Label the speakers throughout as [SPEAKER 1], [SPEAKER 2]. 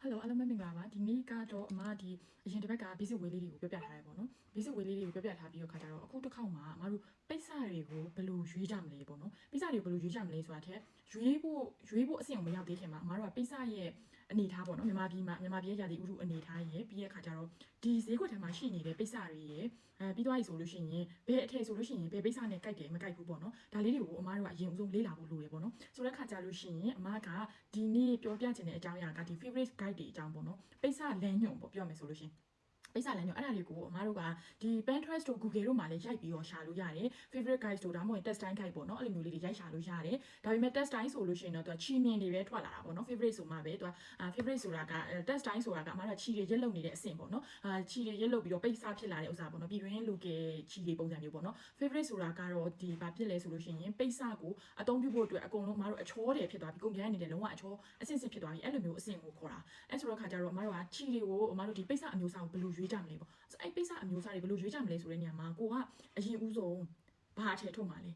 [SPEAKER 1] Hello အားလုံးပဲမင်္ဂလာပါဒီနေ့ကတော့အမဒီအရင်တစ်ပတ်က basic way လေးတွေကိုပြောပြထားရဲပေါ့နော် basic way လေးတွေကိုပြောပြထားပြီးတော့ခါကြတော့အခုတစ်ခေါက်မှာအမတို့ပိတ်စတွေကိုဘယ်လိုရွေးကြမလဲပေါ့နော်ပိတ်စတွေကိုဘယ်လိုရွေးကြမလဲဆိုတာတဲ့ရွေးဖို့အဆင့်ကိုမရောက်သေးခင်မှာအမတို့ကပိတ်စရဲ့အနေထားပေါ့နော်မြန်မာပြည်ရဲ့ရာသီဥတုအနေထားရဲ့ပြီးရခါကြတော့ဒီဈေးကွက်ထဲမှာရှိနေတဲ့ပိတ်စတွေရဲ့ပြီးသွားပြီဆိုလို့ရှိရင်ဘယ်အထည်ဆိုလို့ရှိရင်ဘယ်ပိတ်စနဲ့ကြိုက်တယ်မကြိုက်ဘူးပေါ့နော်ဒါလေးတွေကိုအမတို့ကအရင်အဆုံးလေ့လာဖို့လိုတယ်ပေါ့နော်ဆိုတဲ့ခါကြလို့ရှိရင်အမကဒီနေ့ပြောပြချင်တဲ့အကြောင်းအရာကဒီ favorite guide တွေအကြောင်းပေါ့နော်ပိတ်စလမ်းညွန်ပေါ့ပြောမယ်ဆိုလို့ရှိရင်ပိတ်စလမ်းညွန်အဲ့ဒါတွေကိုအမတို့ကဒီ Pinterest တို့ Google တို့မှာလည်းရိုက်ပြီးတော့ရှာလို့ရတယ် favorite guide တို့ဒါမှမဟုတ် test time guide ပေါ့နော်အဲ့လိုမျိုးလေးတွေရိုက်ရှာလို့ရတယ်ဒါပေမဲ့ test time ဆိုလို့ရှိရင်တော့သူကချီမြင်တွေပဲထွက်လာတာပေါ့နော် favorite ဆိုမှပဲသူကfavorite ဆိုတာက test time ဆိုတာကအမတို့ချီတွေရက်လုံနေတဲ့အဆင့်ပေါ့နော်ချီတွေရက်လုံပြီးတော့ပိတ်စဖြစ်လာတဲ့ဥစ္စာပေါ့နော်ပြည်တွင်း local ချီတွေပုံစံမျိုးပေါ့နော် favorite ဆိုတာကတော့ဒီဘာဖြစ်လဲဆိုလို့ရှိရင်ပိတ်စကိုအသုံးပြုဖို့အတွက်အကုန်လုံးအမတို့အချောတယ်ဖြစ်သွားပြီကုန်ကြမ်းနေတယ်လုံးဝအချောအဆင့်ဖြစ်သွားပြီအဲ့လိုမျိုးအဆင့်ကိုခေါ်တာအဲ့ဆိုတော့ခါကျတော့အမတို့ကချီတွေကိုအမတို့ဒီပိတ်စအမျိုးအစားကိုဘယ်လိုရွေးကြမလဲပေါ့အဲ့ပိတ်စအမျိုးအစားတွေဘယ်လိုရွေးကြမလဲဆိုတဲ့နေရာမှာကိုကအရင်ဦးဆုံးဘာအထည်ထုတ်မှာလဲ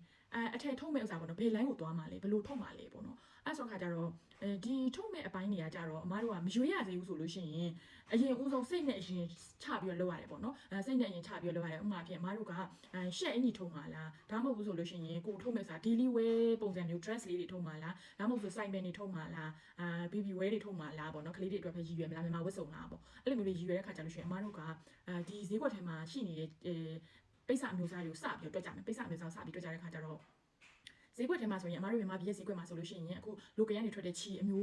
[SPEAKER 1] အထည်ထုတ်မဲ့ဥစ္စာပေါ့နော်ဘယ် line ကိုသွားမှာလဲဘယ်လိုထုတ်မှာလဲပေါ့နော်အဲ့ဆိုခါကျတော့ဒီထုတ်မဲ့အပိုင်းတွေကကြတော့အမတို့ကမရွေးရသေးဘူးဆိုလို့ရှိရင်အရင်ဦးဆုံးစိတ်နဲ့အရင်ချပြီးတော့လုပ်ရတယ်ပေါ့နော်စိတ်နဲ့အရင်ချပြီးတော့လုပ်ရတယ်ဥပမာဖြင့်အမတို့ကရှက်အင်ကြီးထုတ်မှာလားဒါမှမဟုတ်ဘူးဆိုလို့ရှိရင်ကိုထုတ်မဲ့စား daily wear ပုံစံမျိုး dress လေးတွေထုတ်မှာလားဒါမှမဟုတ်ဆို side band တွေထုတ်မှာလားbaby wear တွေထုတ်မှာလားပေါ့နော်ကလေးတွေအတွက်ပဲရည်ရွယ်မလားမြန်မာဝတ်စုံလားပေါ့အဲ့လိုမျိုးတွေရည်ရွယ်တဲ့ခါကျလို့ရှိရင်အမတို့ကဒီဈေးကွက်ထဲမှာရှိနေတဲ့ပိတ်စအမျိုးအစားတွေကိုစပြီးတော့တွက်ကြမယ်ပိတ်စအမျိုးအစားစပြီးတွက်ကြတဲ့ခါကျတော့ဈေးကွက်ထဲမှာဆိုရင်အမတို့မြန်မာပြည်ရဲ့ဈေးကွက်မှာဆိုလို့ရှိရင်အခု local ကနေထွက်တဲ့ချီအမျို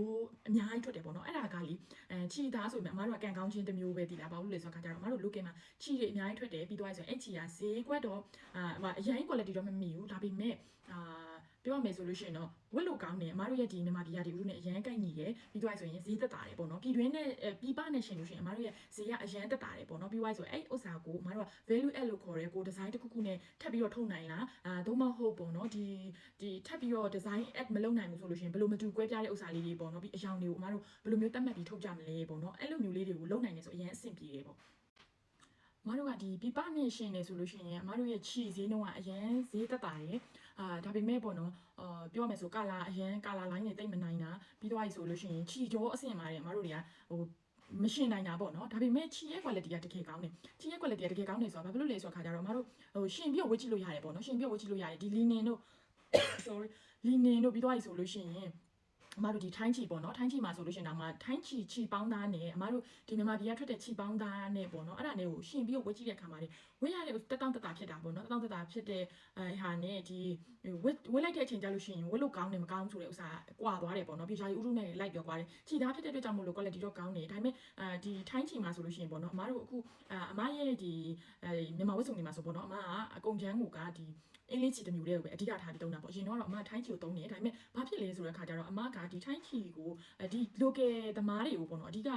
[SPEAKER 1] းအများကြီးထွက်တယ်ပေါ့နော်အဲ့ဒါကလေချီသားဆိုရင်အမတို့ကကန်ကောင်းချင်းတစ်မျိုးပဲတည်လားဘာလို့လဲဆိုတော့ခါကျတော့အမတို့ local မှာချီတွေအများကြီးထွက်တယ်ပြီးသွားဆိုရင်အဲ့ချီကဈေးကွက်တော့အရင် quality တော့မမီဘူးဒါပေမဲ့ပြောရမယ်ဆိုလို့ရှိရင်တော့ဝတ်လို့ကောင်းတယ်အမတို့ရဲ့ဒီမြန်မာပြည်ရာဒီဥတုနဲ့အရန်ကိုက်ညီတယ်ပြီးသွားဆိုရင်ဈေးသက်သာတယ်ပေါ့နော်ပြည်တွင်းနဲ့ပြည်ပနဲ့ရှင်လို့ရှိရင်အမတို့ရဲ့ဈေးကအရန်သက်သာတယ်ပေါ့နော်ပြီးသွားဆိုအဲ့ဥစ္စာကိုအမတို့က value add လို့ခေါ်တယ်ကို design တစ်ခုခုနဲ့ထပ်ပြီးတော့ထုတ်နိုင်လားသို့မဟုတ်ပေါ့နော်ဒီထပ်ပြီးတော့ design add မလုပ်နိုင်ဘူးဆိုလို့ရှိရင်ဘယ်လိုမတူကွဲပြားတဲ့ဥစ္စာလေးတွေပေါ့နော်ပြီးအယောင်တွေကိုအမတို့ဘယ်လိုမျိုးတတ်မှတ်ပြီးထုတ်ကြမလဲပေါ့နော်အဲ့လိုမျိုးလေးတွေကိုလုပ်နိုင်တယ်ဆိုအရင်အဆင်ပြေတယ်ပေါ့အမတို့ကဒီပြပနဲ့ရှင်နေဆိုလို့ရှိရင်အမတို့ရဲ့ချီဈေးနှုန်းကအရင်ဈေးသက်သာတယ်ဒါပေမဲ့ပေါ့နော်ပြောရမယ်ဆိုကာလာအရင်ကာလာလိုင်းတွေတိတ်မနိုင်တာပြီးသွားပြီဆိုလို့ရှိရင်ချီကြောအဆင့်ပါတယ်အမတို့တွေကဟိုမရှင်နိုင်တာပေါ့နော်ဒါပေမဲ့ချီရဲ့ quality ကတကယ်ကောင်းတယ်ချီရဲ့ quality ကတကယ်ကောင်းတယ်ဆိုတော့ဘာဖြစ်လို့လဲဆိုတော့ခါကြတော့အမတို့ဟိုရှင်ပြီးတော့ဝတ်ကြည့်လို့ရတယ်ပေါ့နော်ရှင်ပြီးတော့ဝတ်ကြည့်လို့ရတယ်ဒီ linen တို့ sorry linen တို့ပြီးသွားပြီဆိုလို့ရှိရင်အမတို့ဒီထိုင်းချီပေါ့နော်ထိုင်းချီမှာဆိုလို့ရှိရင်တော့ထိုင်းချီပေါင်းသားနဲ့အမတို့ဒီမြန်မာပြည်ကထွက်တဲ့ချီပေါင်းသားနဲ့ပေါ့နော်အဲ့ဒါနဲ့ကိုရှင်ပြီးတော့ဝတ်ကြည့်တဲ့အခါမှာလေဝတ်ရတဲ့တက်တောင့်တက်တာဖြစ်တာပေါ့နော်တက်တောင့်တက်တာဖြစ်တဲ့ဟာနဲ့ဒီဝတ်လိုက်တဲ့အချိန်ကျလို့ရှိရင်ဝတ်လို့ကောင်းတယ်မကောင်းဆိုတဲ့ဥစ္စာကွာသွားတယ်ပေါ့နော်ပြည်ရှားကြီးဥရုနဲ့လိုက်ပြောကွာတယ်ချီသားဖြစ်တဲ့အတွက်ကြောင့်မို့လို့ quality တော့ကောင်းတယ်ဒါပေမဲ့ဒီထိုင်းချီမှာဆိုလို့ရှိရင်ပေါ့နော်အမတို့အခုအမရဲ့ဒီမြန်မာဝတ်စုံတွေမှာဆိုပေါ့နော်အမကအကုန်ချမ်းကိုကဒီအင်္ဂလိပ်ချီတစ်မျိုးတည်းကိုပဲအဓိကထားပြီးတုံးတာပေါ့အရင်တော့အမထိုင်းချီကိုတုံးနေဒါပေမဲ့ဘာဖြစ်လဲဆိုတဲ့ခါကျတော့အမကဒီထိုင်းချီကိုဒီ local သမားတွေကိုပေါ့နော်အဓိက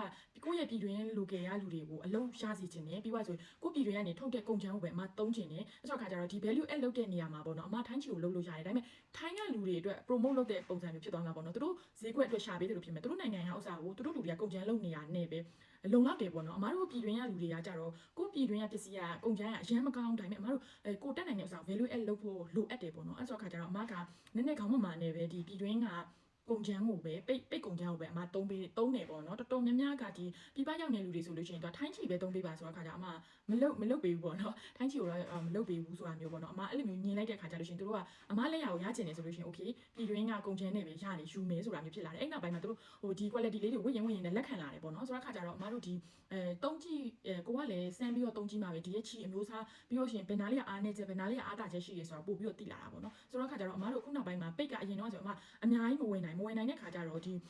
[SPEAKER 1] ကိုယ့်ရဲ့ပြည်တွင်း local ရလူတွေကိုအလုံးရစီခြင်းနဲ့ပြီးသွားဆိုကိုယ့်ပြည်တွင်းကနေထုတ်တဲ့ကုန်ချမ်းကိုပဲအမသုံးခြင်းနဲ့အဲ့ဆိုခါကျတော့ဒီ value add လုပ်တဲ့နေရာမှာပေါ့နော်အမထိုင်းချီကိုလုပ်လို့ရတယ်ဒါပေမဲ့ထိုင်းကလူတွေအတွက် promote လုပ်တဲ့ပုံစံမျိုးဖြစ်သွားမှာပေါ့နော်သူတို့ဈေးကွက်အတွက်ရှာပေးတယ်လို့ဖြစ်မယ်သူတို့နိုင်ငံရဲ့ဥစ္စာကိုသူတို့လူတွေကကုန်ချမ်းလုပ်နေရနဲ့ပဲလုံလောက်တယ်ပေါ့နော်အမားတို့ပြည်တွင်းရလူတွေကကြတော့ကိုပြည်တွင်းရပစ္စည်းကကုန်ချမ်းကအရန်မကောင်းဒါပေမဲ့အမားတို့ကိုတက်နိုင်တဲ့ဥစ္စာ value add လုပ်ဖို့လိုအပ်တယ်ပေါ့နော်အဲ့ဆိုခါကျတော့အမားကနည်းနည်းခေါင်းမမာနဲ့ပဲဒီပြည်တွင်းကကုန်ချမ်းကိုပဲပိတ်ကုန်ချမ်းကိုပဲအမသုံးတယ်ပေါ့နော်တော်တော်များများကဒီပြပရောက်နေလူတွေဆိုလို့ရှိရင်တော့ထိုင်းချီပဲသုံးပေးပါဆိုတော့ခါကျအမမလုတ်ပေးဘူးပေါ့နော်ထိုင်းချီကိုတော့မလုတ်ပေးဘူးဆိုတာမျိုးပေါ့နော်အမအဲ့လိုမျိုးညင်လိုက်တဲ့ခါကျလို့ရှိရင်တို့ကအမလက်ရကိုရချင်တယ်ဆိုလို့ရှိရင် okay ပြည်တွင်းကကုန်ချမ်းနဲ့ပဲရတယ်ယူမယ်ဆိုတာမျိုးဖြစ်လာတယ်အဲ့နောက်ပိုင်းမှာတို့ဟိုဒီ quality လေးတွေဝင့်ရင်နဲ့လက်ခံလာတယ်ပေါ့နော်ဆိုတော့ခါကျတော့အမတို့ဒီတုံးကြည့်ကိုကလည်းစမ်းပြီးတော့တုံးကြည့်မှာပဲဒီရဲ့ချီအမျိုးစားပြီးလို့ရှိရင်ဘယ်နာလေးကအားနေချက်ဘယ်နာလေးကအားတာချက်ရှိရဆိုတော့ပို့ပြီးတော့တိလာတာပေါ့နော်ဆိုတော့ခါကျတော့အမတို့ခုနောက်ပိုင်းမှာပိတ်ကအရင်တော့ဆိုအမအများကြီးမဝယ်နိုင်တဲ့ခါကျတော့ဒီ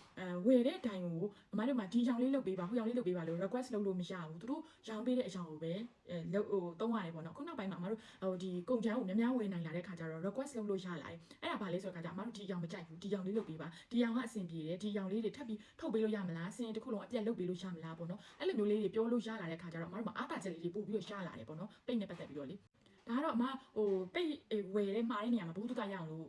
[SPEAKER 1] ဝယ်တဲ့တိုင်ကိုအမတို့မှာဒီရောင်လေးလုပ်ပေးပါဟိုရောင်လေးလုပ်ပေးပါလို့ request လုပ်လို့မရဘူးသူတို့ရောင်ပေးတဲ့အရောင်ကိုပဲသုံးရတယ်ပေါ့နော်ခုနောက်ပိုင်းမှာအမတို့ဟိုဒီကုန်ချမ်းကိုများများဝယ်နိုင်လာတဲ့ခါကျတော့ request လုပ်လို့ရလာတယ်အဲ့ဒါဘာလဲဆိုတော့ခါကျအမတို့ဒီရောင်မကြိုက်ဘူးဒီရောင်လေးလုပ်ပေးပါဒီရောင်ကအဆင်ပြေတယ်ဒီရောင်လေးတွေထပ်ပြီးထုတ်ပေးလို့ရမလားစင်တစ်ခုလုံးအပြတ်လုပ်ပေးလို့ရမလားပေါ့နော်အဲ့လိုမျိုးလေးတွေပြောလို့ရလာတဲ့ခါကျတော့အမတို့မှာအားတာချက်လေးတွေပို့ပြီးတော့ရလာတယ်ပေါ့နော်ပိတ်နဲ့ပတ်သက်ပြီးတော့လေဒါ ဒါကတော့အမပိတ်ဝယ်တဲ့မှားတဲ့နေရာမှာဘူးတုကရအောင်လို့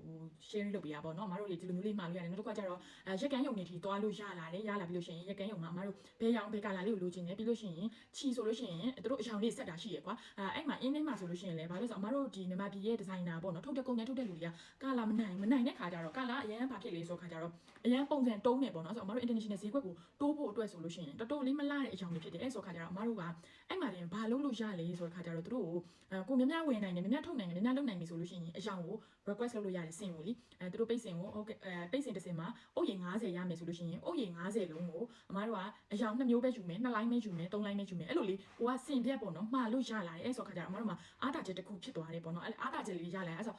[SPEAKER 1] sharing လုပ်ပေးရပါတော့เนาะအမတို့လေဒီလိုမျိုးလေးမှာလို့ရတယ်နောက်တစ်ခါကျတော့ရက်ကန်ယုံနေထိသွားလို့ရလာတယ်ရလာပြီးလို့ရှိရင်ရက်ကန်ယုံမှာအမတို့ဘဲရောင်ဘဲကလာလေးကိုလိုချင်တယ်ပြီးလို့ရှိရင်ချီဆိုလို့ရှိရင်တို့အရောင်လေးဆက်တာရှိရကွာအဲ့မှာအင်းထဲမှာဆိုလို့ရှိရင်လည်းဘာလို့ဆိုအမတို့ဒီမြန်မာပြည်ရဲ့ဒီဇိုင်နာပေါ့เนาะထုတ်တဲ့ကုန်တဲ့ထုတ်တဲ့လူတွေကကာလာမနိုင်တဲ့ခါကျတော့ကာလာအရန်ဘာဖြစ်လဲဆိုခါကျတော့အရန်ပုံစံတုံးနေပေါ့เนาะဆိုအမတို့ international ဈေးကွက်ကိုတိုးဖို့အတွက်ဆိုလို့ရှိရင်တော်တော်လေးမလာတဲ့အကြောင်းတွေဖြစ်တယ်အဲ့ဆိုခါကျတော့အမတို့ကအဲ့မှာတင်ဘာလုပ်လို့ရလဲဆိုတဲ့ခါကျတော့တို့ကိုမြများဝင်နိုင်တယ်မြများထုတ်နိုင်တယ်မြများလုပ်နိုင်ပြီဆိုလို့ရှိရင်အကြောင်းကို request လုပ်လို့ရတယ်စင်ကိုလीတို့ပိတ်စင်ကိုဟုတ်ကဲ့ပိတ်စင်တစ်စင်မှာအုတ်ရေ90ရမယ်ဆိုလို့ရှိရင်အုတ်ရေ90လုံးကိုအမတို့ကအကြောင်း2မျိုးပဲယူမယ်2 line ပဲယူမယ်3 line ပဲယူမယ်အဲ့လိုလေးကိုကစင်ပြက်ပေါ့နော်မှားလို့ရလာတယ်အဲ့ဆိုခါကျတော့အမတို့မှာအားတာချက်တစ်ခုဖြစ်သွားတယ်ပေါ့နော်အဲ့အားတာချက်လေးရလာအဲ့ဆိ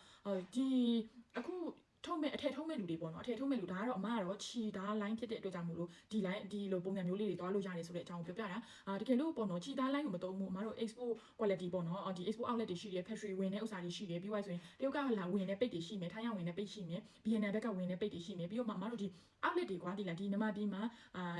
[SPEAKER 1] ုဒီအခုထုံးမဲ့အထက်ထုံးမဲ့လူတွေပေါ့နော်အထက်ထုံးမဲ့လူဒါကတော့အမကတော့ခြီသား line ဖြစ်တဲ့အတွက်ကြောင့်မို့လို့ဒီ line ဒီလိုပုံစံမျိုးလေးတွေတွားလို့ရတယ်ဆိုတဲ့အကြောင်းကိုပြောပြတာတကယ်လို့ပေါ့နော်ခြီသား line ကိုမသုံးဘူးအမတို့ export quality ပေါ့နော်ဒီ export outlet တွေရှိတယ် factory ဝင်တဲ့ဥစ္စာတွေရှိတယ်ပြီးသွားဆိုရင်တရုတ်ကလာဝင်တဲ့ပိတ်တွေရှိမယ်ထိုင်းရဝင်တဲ့ပိတ်ရှိမယ် BNN ဘက်ကဝင်တဲ့ပိတ်တွေရှိမယ်ပြီးတော့မှအမတို့ဒီ outlet တွေကွာဒီလားဒီနမပြည်မှာ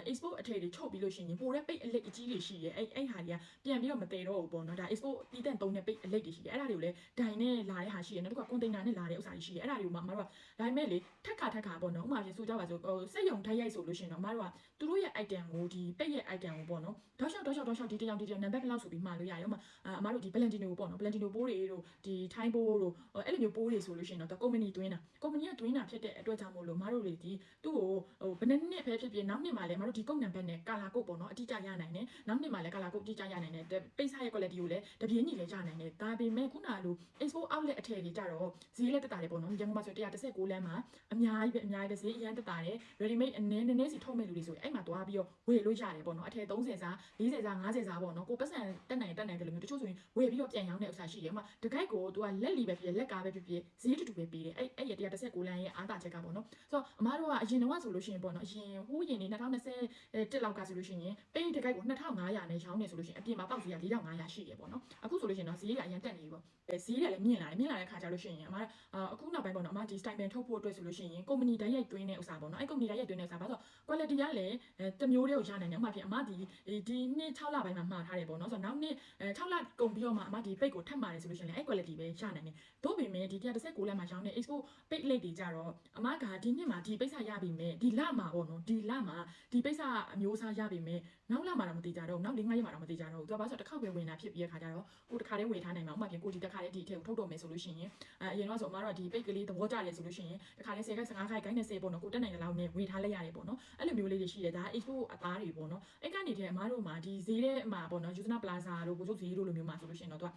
[SPEAKER 1] export အထည်တွေချုပ်ပြီးလို့ရှိရင်ပိုတဲ့ပိတ်အလိတ်အကြီးတွေရှိတယ်အဲ့ဟာတွေကပြန်ပြီးတော့မတည်တော့ဘူးပေါ့နော်ဒါ export တီးတန့်သုံးတဲ့ပိတ်အလိတ်တွေရှိတယ်အဲ့ဒါတွေကိုလည်းဒိုင်နဲ့လာတဲ့ဟာရှိတယ်နောက်တစ်ခုက container နဲ့လာတဲ့ဥစ္စာတွေရှိတယ်အဲ့ဒါတွေကိုမှအမတို့ကဒါပေမဲ့လေထက်ခါပေါ့နော်ဥပမာပြဆိုကြပါစို့စက်ယုံထိုက်ရိုက်ဆိုလို့ရှိရင်တော့အမတို့ကသူတို့ရဲ့ item ကိုဒီပိတ်ရဲ့ item ကိုပေါ့နော်တောက်လျှောက်ဒီတယောက်နံပါတ်ဘယ်လောက်ဆိုပြီးမှာလို့ရတယ်ဥပမာအမတို့ဒီ Valentino ပေါ့နော် Valentino ပိုးတွေတို့ဒီထိုင်းပိုးတို့အဲ့လိုမျိုးပိုးတွေဆိုလို့ရှိရင်တော့ company တွင်းတာ company ကတွင်းတာဖြစ်တဲ့အတွက်ကြောင့်မို့လို့အမတို့တွေဒီသူ့ကိုဘယ်နှစ်ပဲဖြစ်နောက်နှစ်မှာလည်းအမတို့ဒီကုတ်နံပါတ်နဲ့ color code ပေါ့နော်အတိအကျရနိုင်တယ်နောက်နှစ်မှာလည်း color code အတိအကျရနိုင်တယ်ပိတ်စာရဲ့ quality ကိုလည်းတပြေးညီလည်းရနိုင်တယ်ဒါပေမဲ့ခုနလို export outlet အထည်တွေကြတော့ဈေးလည်းတက်တာတယ်ပေါ့နော်ရန်ကုန်မှာဆို116လမ်းမှာအများကြီးပဲဈေးအရန်တက်တာတယ် ready made နည်းနည်းစီထုတ်မဲ့လူတွေဆိုရင်အဲ့မှာသွားပြီးတော့ဝယ်လို့ရတယ်ပေါ့နော်အထည်30စား40စား50စားပေါ့နော်ကိုပတ်စံတက်နိုင်တယ်လို့မျိုးတချို့ဆိုရင်ဝယ်ပြီးတော့ပြန်ရောင်းတဲ့ဥစ္စာရှိတယ်ဥပမာတကိုက်ကိုသူကလက်လီပဲဖြစ်လက်ကားပဲဖြစ်ဈေးတူပဲပေးတယ်အဲ့ရ116လမ်းရဲ့အားတာချက်ကပေါ့နော်ဆိုတော့အမားတို့ကအရင်တော့ဆိုလို့ရှိရင်ပေါ့နော်အရင်ဟိုးရင်နေ2020တက်လောက်ကဆိုလို့ရှိရင်ပိတ်တကိုက်ကို2500နဲ့ရောင်းနေဆိုလို့ရှိရင်အပြင်မှာပေါက်ဈေးက4500ရှိတယ်ပေါ့နော်အခုဆိုလို့ရှိရင်တော့ဈေးကအရင်တက်နေပြီပေါ့ဈေးတွေကလည်းမြင့်လာတဲ့ခါကျလို့ရှိရင်အမအခုနောက်ပိုင်းပေါ့နော်အမဒီ stipend ထုတ်ဖို့အတွက်ဆိုလို့ရှိရင် company ဓာတ်ရိုက်တွင်းတဲ့ဥစ္စာပေါ့နော်အဲ့ company ဓာတ်ရိုက်တွင်းတဲ့ဥစ္စာဘာလို့ quality ကလည်းတစ်မျိုးတည်းကိုရနိုင်တယ်ဥပမာဖြစ်အမဒီနှစ်6လပိုင်းမှာမှာထားတယ်ပေါ့နော်ဆိုတော့နောက်နှစ်6လကုန်ပြီးတော့မှအမဒီ page ကိုထပ်မှာတယ်ဆိုလို့ရှိရင်လည်းအဲ့ quality ပဲရနိုင်တယ်တို့ပေမဲ့ဒီ116လမ်းမှာရောင်းတဲ့ export page လေးတွေကြတော့အမကဒီနှစ်မှာဒီပိတ်စာရပြီမဲ့ဒီလမှာပေါ့နော်ဒီလမှာဒီပိတ်စာအမျိုးအစားရပြီမဲ့နောက်လမှာတော့မသိကြတော့နောက်၄-၅ရက်မှာတော့မသိကြတော့ဘူးသူကဘာလို့ဆိုတော့တစ်ခေါက်ပဲဝင်တာဖြစ်ပြီးတဲ့ခါကျတော့ကိုတစ်ခါတည်းဝယ်ထားနိုင်မှာဥပမာဖြစ်ကိုဒီတစ်ခါတည်းဒီအထက်ကိုထုတ်တော့မယ်ဆိုလို့ရှိရင်အရင်တော့ဆိုအမတို့ကဒီပိတ်ကလေးသဘောကျတယ်ဆိုလို့ရှိရင်တစ်ခါတည်း10ခိုက်15ခိုက်90ပေါ့နော်ကိုတက်နိုင်တဲ့လောက်နဲ့ဝယ်ထားလိုက်ရတယ်ပေါ့နော်အဲ့လိုမျိုးလေးတွေရှိတယ်ဒါ export အသားတွေပေါ့နော်အဲ့ကနေတဲ့အမတို့မှာဒီဈေးထဲမှာပေါ့နော်ယူဇနာပလာဇာတို့ကိုချုပ်ဈေးတို့လိုမျိုးမှာဆိုလို့ရှိရင်တော့သူက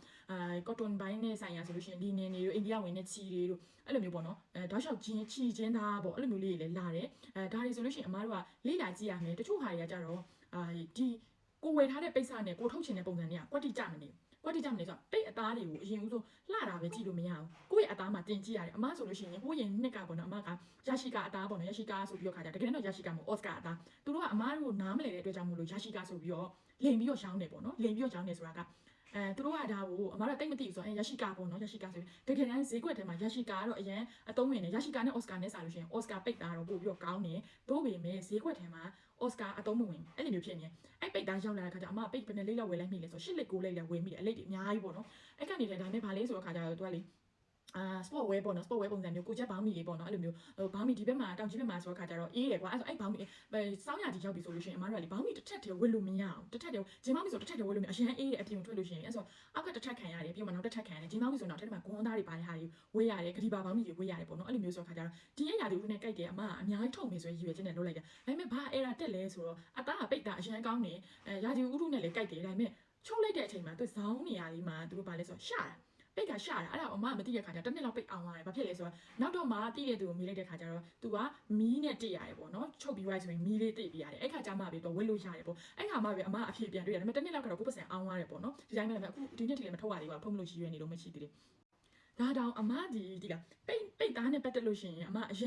[SPEAKER 1] cotton ဘိုင်းနဲ့ဆိုင်ရာဆိုလို့ရှိရင်လီနင်တွေတို့အိန္ဒိယဝင်တဲ့ချီတွေတို့အဲ့လိုမျိုးပေါ့နော်တောက်လျှောက်ချီချင်းသားပေါ့အဲ့လိုမျိုးလေးတွေလည်းလာတယ်ဒါတွေဆိုလို့ရှိရင်အမတို့ကလေ့လာကြည့်ရမယ်တချို့ဟာတွေကကြတော့ဒီကိုဝယ်ထားတဲ့ပိတ်စနဲ့ကိုထုတ်ချင်တဲ့ပုံစံတွေကကွက်တိကြမနေကွက်တိကြမနေဆိုတော့ပိတ်အသားတွေကိုအရင်ဦးဆုံးလှတာပဲကြည့်လို့မရဘူးကိုယ့်ရဲ့အသားမှာတင်ကြည့်ရတယ်အမဆိုလို့ရှိရင်ဟိုရင်နှစ်ကပေါ့နော်အမကယာရှိကာအသားပေါ့နော်ယာရှိကာဆိုပြီးတော့ခါကြတကယ်တော့ယာရှိကာမဟုတ်အော့စကာအသားသူတို့ကအမတို့နားမလည်တဲ့အတွက်ကြောင့်မို့လို့ယာရှိကာဆိုပြီးတော့လိန်ပြီးတော့ရောင်းတယ်ပေါ့နော်လိန်ပြီးတော့ရောင်းတယ်ဆိုတာကသူတို့ကဒါကိုအမတို့တိတ်မသိဘူးဆိုတော့ယာရှိကာပေါ့နော်ယာရှိကာဆိုပြီးတကယ်တမ်းဈေးကွက်ထဲမှာယာရှိကာကတော့အရင်အသုံးဝင်တယ်ယာရှိကာနဲ့အော့စကာနဲ့စာလို့ရှိရင်အော့စကာပိတ်သားတော့ပို့ပြီးတော့ကောင်းတယ်တို့ပေမဲ့ဈေးကွက်ထဲမှာအော်စကာအသုံးမဝင်အဲ့လိုမျိုးဖြစ်နေအဲ့ပိတ်သားရောက်လာတဲ့ခါကျအမပိတ်ဘယ်နဲ့လေးလောက်ဝယ်လိုက်မိလဲဆို8လိတ်9လိတ်လည်းဝယ်မိတယ်အလိတ်တွေအများကြီးပေါ့နော်အဲ့ကနေလည်းဒါနဲ့ဗာလေးဆိုတော့ခါကျတော့သူကလေsport wear ပေါ့နော် sport wear ပုံစံမျိုးကိုချက်ဘောင်းမီလေးပေါ့နော်အဲ့လိုမျိုးဘောင်းမီဒီဘက်မှာတောင်ကြီးဘက်မှာဆိုတော့ခါကျတော့အေးတယ်ကွာအဲ့ဆိုအဲ့ဘောင်းမီစောင်းရတီရောက်ပြီဆိုလို့ရှိရင်အမတို့ကလေဘောင်းမီတစ်ထက်တည်းဝယ်လို့မရအောင်တစ်ထက်တည်းဂျင်းဘောင်းမီဆိုတစ်ထက်တည်းဝယ်လို့မရအရင်အေးတယ်အပြင်ထွက်လို့ရှိရင်အဲ့ဆိုအောက်ကတစ်ထက်ခံရတယ်ပြီးတော့နောက်တစ်ထက်ခံရတယ်ဂျင်းဘောင်းမီဆိုတော့တစ်ထက်မှာဂွန်းသားတွေပါတဲ့ဟာတွေဝယ်ရတယ်ဂဒီပါဘောင်းမီတွေဝယ်ရတယ်ပေါ့နော်အဲ့လိုမျိုးဆိုတော့ခါကျတော့ဒီအရာတွေကိုနဲ့ကြိုက်တယ်အမကအများကြီးထုတ်မယ်ဆိုရည်ရွယ်ချက်နဲ့လုပ်လိုက်တာဒါပေမဲ့ဘာအဲ့ဒါတက်လဲဆိုတော့အသားကပိတ်တာအရင်ကောင်းတယ်ရာဒီဥရုနဲ့လည်းကြိုက်တယ်ဒါပေမဲ့ချုပ်လိုက်တဲ့အချိန်မှာသူဇောင်းနေရာလေးမှာသူတို့ဘာလဲဆိုတော့ရှာတာပိတ်ကရှာတာအဲ့ဒါအမမသိတဲ့ခါကျတစ်နှစ်လောက်ပိတ်အောင်ရတယ်ဘာဖြစ်လဲဆိုတော့နောက်တော့မှတိတဲ့သူကိုမေးလိုက်တဲ့ခါကျတော့သူကမီးနဲ့တိရတယ်ပေါ့နော်ချုပ်ပြီးွားဆိုရင်မီးလေးတိပြရတယ်အဲ့ခါကျမှပဲတော့ဝက်လို့ရတယ်ပေါ့အဲ့ခါမှပဲအမအဖြေပြန်တွေ့ရတယ်ဒါပေမဲ့တစ်နှစ်လောက်ကတော့ကိုယ်ပတ်စံအောင်ရတယ်ပေါ့နော်ဒီတိုင်းပဲအခုဒီနှစ်ထိလည်းမထုတ်ရသေးပါဘူးဖုံးလို့ရှိရနေတော့မရှိသေးတယ်ဒါတောင်အမဒီလားပိတ်သားနဲ့ပတ်သက်လို့ရှိရင်အမအရ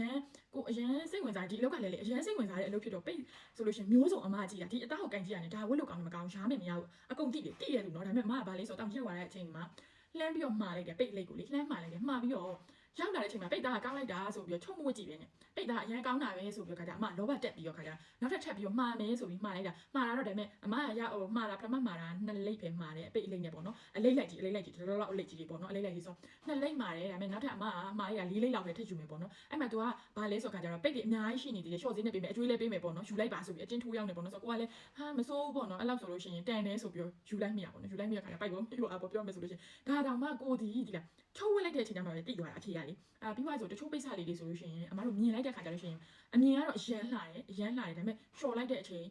[SPEAKER 1] န်စိတ်ဝင်စားဒီအလုပ်ကလည်းလေအရန်စိတ်ဝင်စားတဲ့အလုပ်ဖြစ်တော့ပိတ်ဆိုလို့ရှိရင်မျိုးစုံအမကြည့်တာဒီအသားကိုကန်ကြည့်ရတယ်ဒါဝက်လို့ကောင်းတယ်မကောင်းရှားမယ်မရဘူးအကုန်တိတယ်လူနော်ဒါပေမဲ့အမကဘာလဲဆိုတော့တောင်ရက်သွားတဲ့အချိန်မှာလှမ်းပြီးတော့မှားလိုက်တယ်ပိတ်လိတ်ကိုလေလှမ်းမှားလိုက်တယ်မှားပြီးတော့ ရောက်လာတဲ့အချိန်မှာပိတ်သားကကောင်းလိုက်တာဆိုပြီးတော့ချုံမဝတ်ကြည့်ပဲနဲ့ပိတ်သားအရန်ကောင်းတာပဲဆိုပြီးတော့ခါကြအမလောဘတက်ပြီးတော့ခါကြနောက်ထပ်ထပ်ပြီးတော့မှားမယ်ဆိုပြီးမှားလိုက်တာမှားတာတော့ဒါပေမဲ့အမကရမှားတာပထမမှားတာ2လိပ်ပဲမှားတယ်အပိတ်အလိပ်နဲ့ပေါ့နော်အလိပ်လိုက်ကြီးတော်တော်လောက်အလိပ်ကြီးတွေပေါ့နော်အလိပ်လိုက်ကြီးဆို2လိပ်မှားတယ်ဒါပေမဲ့နောက်ထပ်အမကမှားရတာ4လိပ်လောက်ပဲထပ်ယူမယ်ပေါ့နော်အဲ့မှာ तू ကဘာလဲဆိုခါကြတော့ပိတ်တွေအများကြီးရှိနေသေးတယ် short ဈေးနဲ့ပေးမယ်အကျွေးလေးပေးမယ်ပေါ့နော်ယူလိုက်ပါဆိုပြီးအတင်းထိုးရောက်နေပေါ့နော်ဆိုကိုကလည်းဟာမစိုးဘူးပေါ့နော်အဲ့လောက်ဆိုလို့ရှိရင်တန်တယ်ဆိုပြီးယူလိုက်မိရပေါ့နော်ယူလိုက်မိရခါကြပိုက်ကိုပြောပြောမယ်ဆိုလို့ရှိရင်ဒါတောင်မှကိုဒီလားချုံးဝက်လိုက်တဲ့အချိန်မှာပဲတိသွားတာအဖြေရလေပြီးသွားဆိုတချို့ပိတ်စာလေးတွေဆိုလို့ရှိရင်အမတို့မြင်လိုက်တဲ့ခါကြလို့ရှိရင်အမြင်ကတော့အရန်လှတယ်ဒါပေမဲ့ရှော်လိုက်တဲ့အချိန်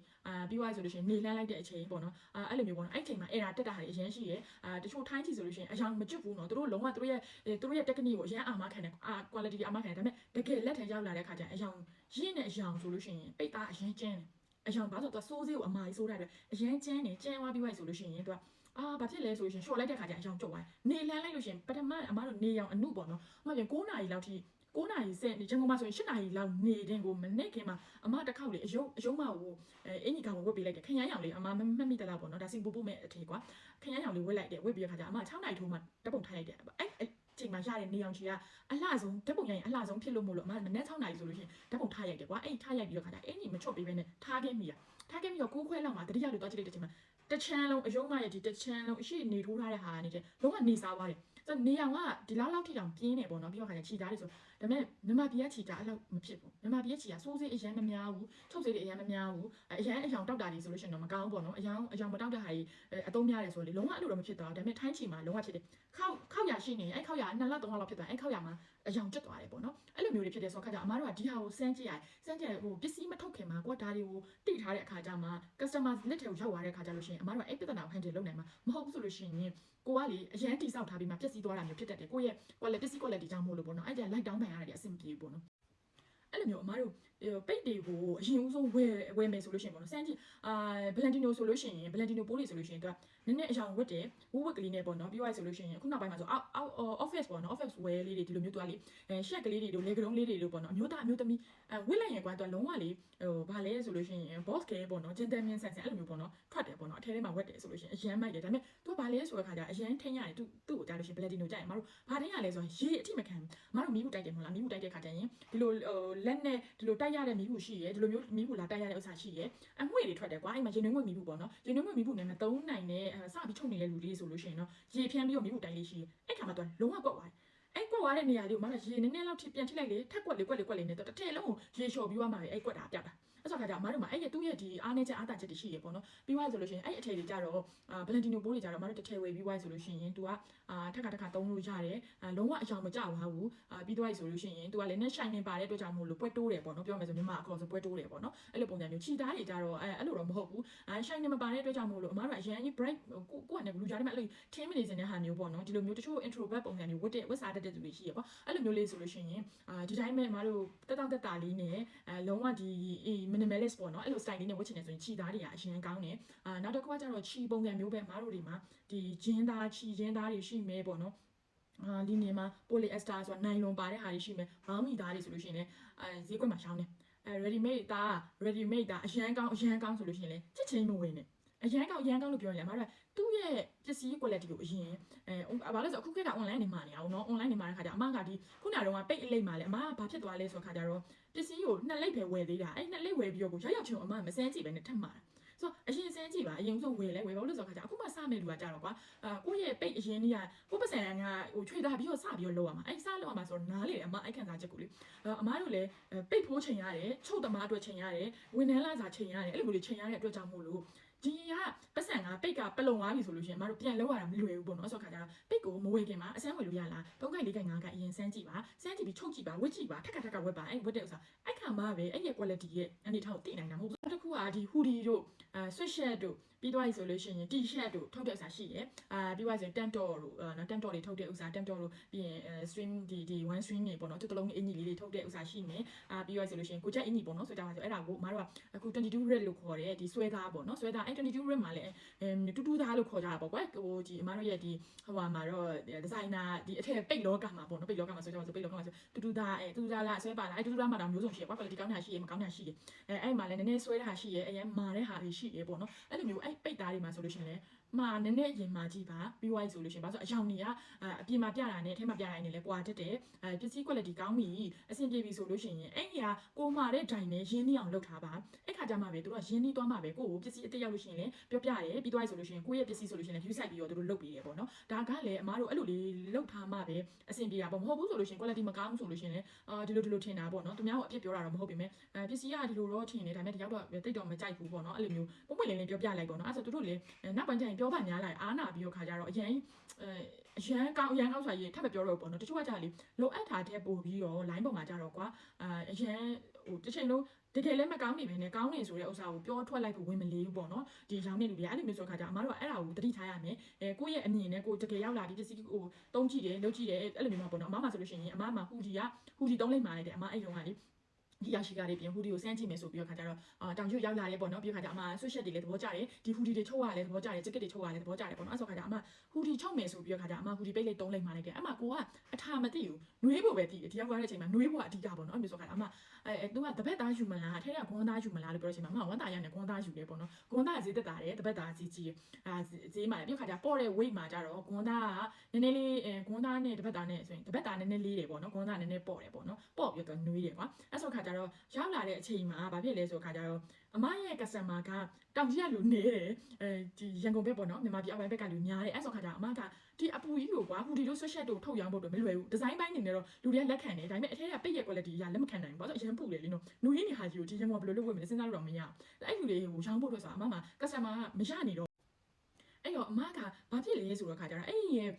[SPEAKER 1] ပြီးသွားဆိုလို့ရှိရင်နေလှမ်းလိုက်တဲ့အချိန်ပေါ့နော်အဲ့လိုမျိုးပေါ့နော်အဲ့ချိန်မှာအဲ့ဒါတက်တာတွေအရန်ရှိရတချို့ထိုင်းချီဆိုလို့ရှိရင်အယောင်မကျွတ်ဘူးနော်တို့လုံးဝတို့ရဲ့ technique ကိုအရန်အာမခံတယ်quality တွေအာမခံတယ်ဒါပေမဲ့တကယ်လက်ထက်ရောက်လာတဲ့ခါကျရင်အယောင်ရင်းတဲ့အယောင်ဆိုလို့ရှိရင်ပိတ်သားအရန်ကျန်းတယ်အယောင်ဘာလို့ဆိုတော့စိုးစေးကိုအမာကြီးစိုးထားတယ်အရန်ကျန်းတယ်ကျန်းသွားပြီးသွားဆိုလို့ရှိရင်သူကဘာဖြစ်လဲဆိုလို့ရှိရင်ရှော့လိုက်တဲ့ခါကျအယောင်ကျုပ်သွားနေလန်းလိုက်လို့ရှိရင်ပထမအမတို့နေရောင်အနုပေါ့နော်ဥပမာပြန်9နာရီလောက်ထိ9နာရီစက်ရန်ကုန်မှာဆိုရင်10နာရီလောက်နေတဲ့ကိုမနေ့ခင်မှာအမတစ်ခေါက်လေအယုံမကိုအင်ကြီးကောင်ဝတ်ပေးလိုက်တယ်ခရမ်းရောင်လေးအမမမှတ်မိတလားပေါ့နော်ဒါစင်ပူပူမဲ့အထေကွာခရမ်းရောင်လေးဝတ်လိုက်တယ်ဝတ်ပြီးတဲ့ခါကျအမ6နာရီထိုးမှတပုံထားလိုက်တယ်အဲ့ချိန်မှာရတဲ့နေရောင်ခြေကအလှဆုံးဓာတ်ပုံရိုင်းအလှဆုံးဖြစ်လို့မို့လို့အမမနေ့6နာရီဆိုလို့ရှိရင်ဓာတ်ပုံထားရိုက်တယ်ကွာအဲ့ထားရိုက်ပြီးတော့ခါကျအင်ကြီးမချွတ်ပေးဘဲနဲ့ထားခဲ့မိတာထားခဲ့ပြီးတော့9ခွဲလောက်မှာတတိယလို့တွားကြည့်လိုက်တဲ့ချိန်မှာတချမ်းလုံးအယုံမရဲ့ဒီတချမ်းလုံးအရှိနေထိုးထားတဲ့ဟာကနေလုံးဝနေစားသွားတယ်ဆိုတော့နေရောင်ကဒီလောက်ထိတောင်ပြင်းနေပေါ့နော်ပြီးတော့ခါကျခြိသားတွေဆိုဒါပေမဲ့မြန်မာပြည်ကခြိသားအဲ့လောက်မဖြစ်ဘူးမြန်မာပြည်ကခြိကစိုးစေးအရန်မများဘူးချုပ်စေးတွေအရန်မများဘူးအရန်အယောင်တောက်တာတွေဆိုလို့ရှိရင်တော့မကောင်းဘူးပေါ့နော်အယောင်မတောက်တဲ့ဟာတွေအသုံးများတယ်ဆိုလေလုံးဝအဲ့လိုတော့မဖြစ်တော့ဒါပေမဲ့ထိုင်းခြိမှာလုံးဝဖြစ်တယ်ခောက်ရရှိနေအဲ့ခောက်ရ2လ3လလောက်ဖြစ်သွားအဲ့ခောက်ရမှာအယောင်ကျွတ်သွားတယ်ပေါ့နော်အဲ့လိုမျိုးတွေဖြစ်တယ်ဆိုတော့ခါကျအမားတို့ကဒီဟာကိုစမ်းကြည့်ရတယ်ဟိုပစ္စည်းမထုတ်ခင်မှာကိုကဒါတွေကိုတိထားတဲ့အခါကျမှ customer လက်ထဲကိုရောက်သွားတဲ့အခါကျလို့ရှိရင်အမားတို့ကအဲ့ပြဿနာကို handle လုပ်နိုင်မှာမဟုတ်ဘူးဆိုလို့ရှိရင်ကိုကလေအရန်တိဆောက်ထားပြီးမှပျက်စီးသွားတာမျိုးဖြစ်တတ်တယ်ကိုရဲ့ quality ပစ္စည်း quality ကြောင့်မို့လို့ပေါ့နော်အဲ့ဒါလိုက်တောင်းပန်ရတယ်အဆင်ပြေပေါ့နော်အဲ့လိုမျိုးအမားတို့ပိတ်တွေကိုအရင်ဦးဆုံးဝယ်မယ်ဆိုလို့ရှိရင်ပေါ့နော်စမ်းကြည့်ဘလန်တီနိုဆိုလို့ရှိရင်ဘလန်တီနိုပိုးတွေဆိုလို့ရှိရင်သူကနည်းနည်းအယောင်ဝတ်တယ်ဝတ်ကလေးနဲ့ပေါ့နော်ပြီးသွားဆိုလို့ရှိရင်အခုနောက်ပိုင်းမှာဆိုoffice ပေါ့နော် office wear လေးတွေဒီလိုမျိုးသူကလေရှက်ကလေးတွေတို့လေကရုံးလေးတွေတို့ပေါ့နော်အမျိုးသမီးဝတ်လိုက်ရင်ကွာသူကလုံးဝလေဘာလဲဆိုလို့ရှိရင် boss ကပေါ့နော် gentleman sense အဲ့လိုမျိုးပေါ့နော်ထွက်တယ်ပေါ့နော်အထဲထဲမှာဝတ်တယ်ဆိုလို့ရှိရင်အရန်မိုက်တယ်ဒါပေမဲ့သူကဘာလဲဆိုတဲ့ခါကျအရန်ထိန်းရတယ်သူ့ကိုကြားလို့ရှိရင်ဘလန်တီနိုကြိုက်ရင်မတို့ဘာထိန်းရလဲဆိုရင်ရေအထိမခံဘူးမတို့မီးဘူးတိုက်တယ်မဟုတ်လားမီးဘူးတိုက်တဲ့ခါကျရင်ဒီလိုလက်နဲ့ဒီလိုတိုက်ရတဲ့မီးဘူးရှိရဲဒီလိုမျိုးမီးဘူးလာတိုက်ရတဲ့ဥစ္စာရှိရဲအငွေ့တွေထွက်တယ်ကွာအဲ့မှာရေနွေးငွေ့မီးဘူးပေါ့နော်ရေနွေးငွေ့မီးဘူးနဲ့မသုံးနိုင်တဲ့စပြီးထုတ်နေတဲ့လူတွေဆိုလို့ရှိရင်တော့ရေဖြန်းပြီးတော့မီးဘူးတိုက်လေးရှိရဲအဲ့ခါမှာတော့လုံးဝကွက်သွားတယ်အဲ့ကွက်သွားတဲ့နေရာလေးကိုမတို့ရေနည်းနည်းလောက်ထိပြန်ထိလိုက်လေထက်ကွက်လေးနဲ့တော့တစ်ထည့်လုံးကိုရေလျှော်ပြီးသွားမှာပဲအဲ့ကွက်တာပြောက်တာအဲ့ဆိုခါကျအမတို့မှာအဲ့သူ့ရဲ့ဒီအားနေချက်အားတာချက်တွေရှိရပေါ့နော်ပြီးသွားဆိုလို့ရှိရင်အဲ့အထည်တွေကြတော့ဘလန်တီနိုပိုးတွေကြတော့အမတို့တစ်ထည်ဝယ်ပြီးသွားဆိုလို့ရှိရင် तू ကထက်ကသုံးလို့ရတယ်လုံးဝအယောင်မကျသွားဘူးပြီးသွားဆိုလို့ရှိရင် तू ကလည်းနဲ့ shine နေပါတဲ့အတွက်ကြောင့်မို့လို့ပွဲတိုးတယ်ပေါ့နော်ပြောမယ်ဆိုမြန်မာအခေါ်ဆိုပွဲတိုးတယ်ပေါ့နော်အဲ့လိုပုံစံမျိုးခြိသားတွေကြတော့အဲ့လိုတော့မဟုတ်ဘူးshine နေမပါတဲ့အတွက်ကြောင့်မို့လို့အမတို့ကအရန်ကြီး bright ကိုကလည်းလူကြားထဲမှာအဲ့လိုထင်းမနေစင်တဲ့ဟာမျိုးပေါ့နော်ဒီလိုမျိုးတချို့ introvert ပုံစံမျိုးဝတ်စားတတ်တဲ့သူတွေရှိရပေါ့အဲ့လိုမျိုးလေးဆိုလို့ရှိရင်ဒီတိုင်းပဲအမတို့တက်တာလေးနဲ့လုံးဝဒီ minimalist ပေါ့နော်အဲ့လို style လေးနဲ့ဝတ်ချင်တယ်ဆိုရင်ခြိသားတွေကအရင်ကောင်းတယ်နောက်တစ်ခုကကျတော့ခြိပုံစံမျိုးပဲအမတို့တွေမှာဒီဂျင်းသားခြိဂျင်းသားတွေရှိမယ်ပေါ့နော်လီနီမှာ polyester ဆိုတာနိုင်လွန်ပါတဲ့ဟာတွေရှိမယ်ဘောင်းမီသားတွေဆိုလို့ရှိရင်လည်းဈေးကွက်မှာရှောင်းတယ်ready made သား ready made သားအရန်ကောင်းဆိုလို့ရှိရင်လည်းချစ်ချင်းမဝင်နဲ့အရန်ကောင်းလို့ပြောရင်လည်းအမတို့သူ့ရဲ့ပစ္စည်း quality ကိုအရင်ဘာလို့ဆိုအခုခေတ်က online နေမှာနေအောင်เนาะ online နေမှာတဲ့ခါကျအမကဒီခုနကတော့ပိတ်အလိမ့်မှာလေအမကဘာဖြစ်သွားလဲဆိုခါကျတော့ပစ္စည်းကို2လိပ်ပဲဝယ်သေးတာအဲ့2လိပ်ဝယ်ပြီးတော့ကိုရောက်ချင်အမမစမ်းကြည့်ပဲနဲ့ထပ်မှာဆိုအရင်စမ်းကြည့်ပါအရင်ဆုံးဝယ်ဘာလို့ဆိုခါကျအခုမှစမယ်လူကကြတော့ကွာကိုယ့်ရဲ့ပိတ်အရင်ကြီးကကိုပစံကချွေတာပြီးတော့စပြီးတော့လောက်ရမှာအဲ့စလောက်ရမှာဆိုတော့နားလေအမအဲ့ခံစားချက်ကိုလေအမတို့လည်းပိတ်ဖိုးချိန်ရတယ်ချုပ်သမားအတွက်ချိန်ရတယ်ဝန်ထမ်းလာစာချိန်ရတယ်အဲ့လိုမျိုးလေးချိန်ရတဲ့အတွက်ကြောင့်မို့လို့ဒီကပတ်စံကပိတ်ကပလုံသွားပြီဆိုလို့ရှိရင်အမတို့ပြန်လောက်ရတာမလွယ်ဘူးပေါ့နော်ဆိုတော့ခါကျတော့ပိတ်ကိုမဝေခင်မှာအစမ်းဝယ်လို့ရလား3ခိုင်4ခိုင်5ခိုင်အရင်စမ်းကြည့်ပါစမ်းကြည့်ပြီးချုပ်ကြည့်ပါဝတ်ကြည့်ပါထက်ကဝတ်ပါအဲ့ဝတ်တဲ့ဥစ္စာအဲ့ခါမှပဲအဲ့ရဲ့ quality ရဲ့အနေထားကိုသိနိုင်တာမဟုတ်ဘူးနောက်တစ်ခုကဒီ hoodie တို့sweatshirt တို့ပြီးသွားပြီဆိုလို့ရှိရင် t-shirt တို့ထုတ်တဲ့ဥစ္စာရှိရယ်ပြီးသွားဆိုရင် tank top တို့tank top တွေထုတ်တဲ့ဥစ္စာ tank top တို့ပြီးရင်string ဒီ one string တွေပေါ့နော်တစ်လုံးအင်ကြီးလေးတွေထုတ်တဲ့ဥစ္စာရှိမယ်ပြီးသွားဆိုလို့ရှိရင်ကိုချက်အင်ကြီးပေါ့နော်ဆိုကြပါဆိုအဲ့ဒါကိုအမတို့ကအခု22 red လို့ခေါ်တယ်ဒီဆွဲသားပေါ့နော်ဆွဲသားအဲ့22 red မှာလည်းတူတူသားလို့ခေါ်ကြတာပေါ့ကွယ်ဟိုဒီအမတို့ရဲ့ဒီဟိုမှာတော့ designer ဒီအထက်ပိတ်လောကမှာပေါ့နော်ပိတ်လောကမှာဆိုကြပါဆိုပိတ်လောကမှာဆိုတူတူသားလားဆွဲပါလားအဲ့တူတူသားမှာတော့မျိုးစုံရှိရယ်ကွာ quality ကောင်းတာရှိရယ်မကောင်းတာရှိရယ်အဲ့မှာလည်းနည်းနည်းဆွဲတာရှိရယ်အရင်မာတဲ့ဟာတွေရှိ ရှိတယ်ပေါ့နော်အဲ့လိုမျိုးအဲ့ပိတ်သားတွေမှာဆိုလို့ရှိရင်လည်းမှာနည်းနည်းရင်မှာကြည့်ပါပြီးသွားပြီဆိုလို့ရှိရင်ဘာလို့ဆိုအယောင်တွေကအပြင်မှာပြတာနဲ့အထက်မှာပြတာနဲ့လည်းကွာတက်တယ်ပစ္စည်း quality ကောင်းပြီအဆင်ပြေပြီဆိုလို့ရှိရင်အဲ့ဒီကကိုမှာတဲ့ဒိုင်နဲ့ရင်းနှီးအောင်လုပ်ထားပါအဲ့ခါကျမှပဲသူတို့ကရင်းနှီးသွားမှပဲကိုကိုပစ္စည်းအစ်ရောက်လို့ရှိရင်လည်းပြောပြတယ်ပြီးသွားပြီဆိုလို့ရှိရင်ကိုရဲ့ပစ္စည်းဆိုလို့ရှိရင်လည်း view site ပြီးတော့သူတို့လုပ်ပြီးတယ်ပေါ့နော်ဒါကလည်းအမားတို့အဲ့လိုလေးလုပ်ထားမှပဲအဆင်ပြေတာပေါ့မဟုတ်ဘူးဆိုလို့ရှိရင် quality မကောင်းဘူးဆိုလို့ရှိရင်လည်းဒီလိုထင်တာပေါ့နော်သူများကအဖြစ်ပြောတာတော့မဟုတ်ပေမဲ့ပစ္စည်းကဒီလိုတော့ထင်နေဒါပေမဲ့တယောက်တော့တိတ်တော့မကြိုက်ဘူးပေါ့နော်အဲ့လိုမျိုးပုံပွင့်လင်းပြောပြလိုက်ပေါ့နော်အဲ့ဆိုသူတို့လည်းနောက်ပိုင်းကျရင်ပြောပါများလိုက်အားနာပြီးတော့ခါကြတော့အရင်အရန်ကောင်းဆိုရင်ထပ်မပြောတော့ပေါ့နော်တချို့ကကြာလေလိုအပ်တာတဲ့ပို့ပြီးတော့ line ပေါ်မှာကြတော့ကွာအရန်ဟိုတစ်ချိန်လုံးတကယ်လည်းမကောင်းနေပဲနဲ့ကောင်းနေဆိုတဲ့ဥစ္စာကိုပြောထွက်လိုက်ဖို့ဝင်မလေးဘူးပေါ့နော်ဒီရောင်းနေလူတွေအဲ့လိုမျိုးဆိုခါကြအမားတို့ကအဲ့ဒါကိုတတိထားရမယ်ကိုယ့်ရဲ့အမြင်နဲ့ကိုတကယ်ရောက်လာပြီးပစ္စည်းကိုတုံးကြည့်တယ်လုပ်ကြည့်တယ်အဲ့လိုမျိုးမှာပေါ့နော်အမားမှာဆိုလို့ရှိရင်အမားမှာဟူဒီတုံးလိုက်မှာလိုက်တယ်အမားအဲ့တုန်းကလေဒီရောက်ရှိကလေးပြင်ဟူဒီကိုစမ်းကြည့်မယ်ဆိုပြီးတော့ခါကြတော့တောင်ကျွရောက်လာတယ်ပေါ့နော်ပြီးခါကြအမဆွတ်ရှက်တွေလည်းသဘောကျတယ်ဒီဟူဒီတွေချုပ်ရလည်းသဘောကျတယ်ဂျက်ကက်တွေချုပ်ရလည်းသဘောကျတယ်ပေါ့နော်အဲ့ဆိုခါကြအမဟူဒီချုပ်မယ်ဆိုပြီးတော့ခါကြအမဟူဒီပိတ်လေးတုံးလိုက်မှလိုက်တယ်အမကိုကအထာမသိဘူးနှွေးဖို့ပဲသိတယ်ဒီရောက်လာတဲ့အချိန်မှာနှွေးဖို့အဓိကပေါ့နော်အဲ့မျိုးဆိုခါကြအမသူကတပတ်သားယူမလားထဲကခွန်သားယူမလားလို့ပြောတဲ့အချိန်မှာအမဝမ်းသားရနဲ့ခွန်သားယူတယ်ပေါ့နော်ခွန်သားဈေးသက်တာတယ်တပတ်သားကြီးကြီးဈေးမှာလည်းပြီးခါကြပေါ့တဲ့ weight မှာကြတော့ခွန်သားကနည်းနည်းလေးခွန်သားနဲ့တပတ်သားနဲ့ဆိုရင်တပတ်သားနည်းနည်းလေးတယ်ပေါ့နော်ခွန်သားနည်းနည်းပေါ့တယ်ပေါ့နော်ပေါ့ပြီးတော့နှွေးတယ်ကွာအဲ့ဆိုခါကြတော့ရောက်လာတဲ့အချိန်မှာဘာဖြစ်လဲဆိုခါကြတော့အမရဲ့ customer ကတောင်ကြီးကလူနေတယ်ဒီရန်ကုန်ဘက်ပေါ့နော်မြန်မာပြည်အောက်ပိုင်းဘက်ကလူများတယ်အဲ့ဆိုခါကြအမကဒီအပူကြီးကိုကွာဟူဒီတို့ဆွတ်ရှက်တို့ထုတ်ရောင်းဖို့တော့မလွယ်ဘူးဒီဇိုင်းပိုင်းနေနဲ့တော့လူတွေကလက်ခံတယ်ဒါပေမဲ့အထက်ကပိတ်ရဲ့ quality ကလက်မခံနိုင်ဘူးဘာလို့အရင်ပူတယ်လीနော်နူရင်းနေဟာကြီးကိုဒီရန်ကုန်ကဘယ်လိုလုပ်ဝယ်မလဲစဉ်းစားလို့တော့မရဘူးအဲ့လူတွေကိုရောင်းဖို့အတွက်ဆိုအမမှာ customer ကမရနေတော့အဲ့တော့အမကဘာဖြစ်လဲဆိုတော့ခါကြတော့အဲ့ဒီရဲ့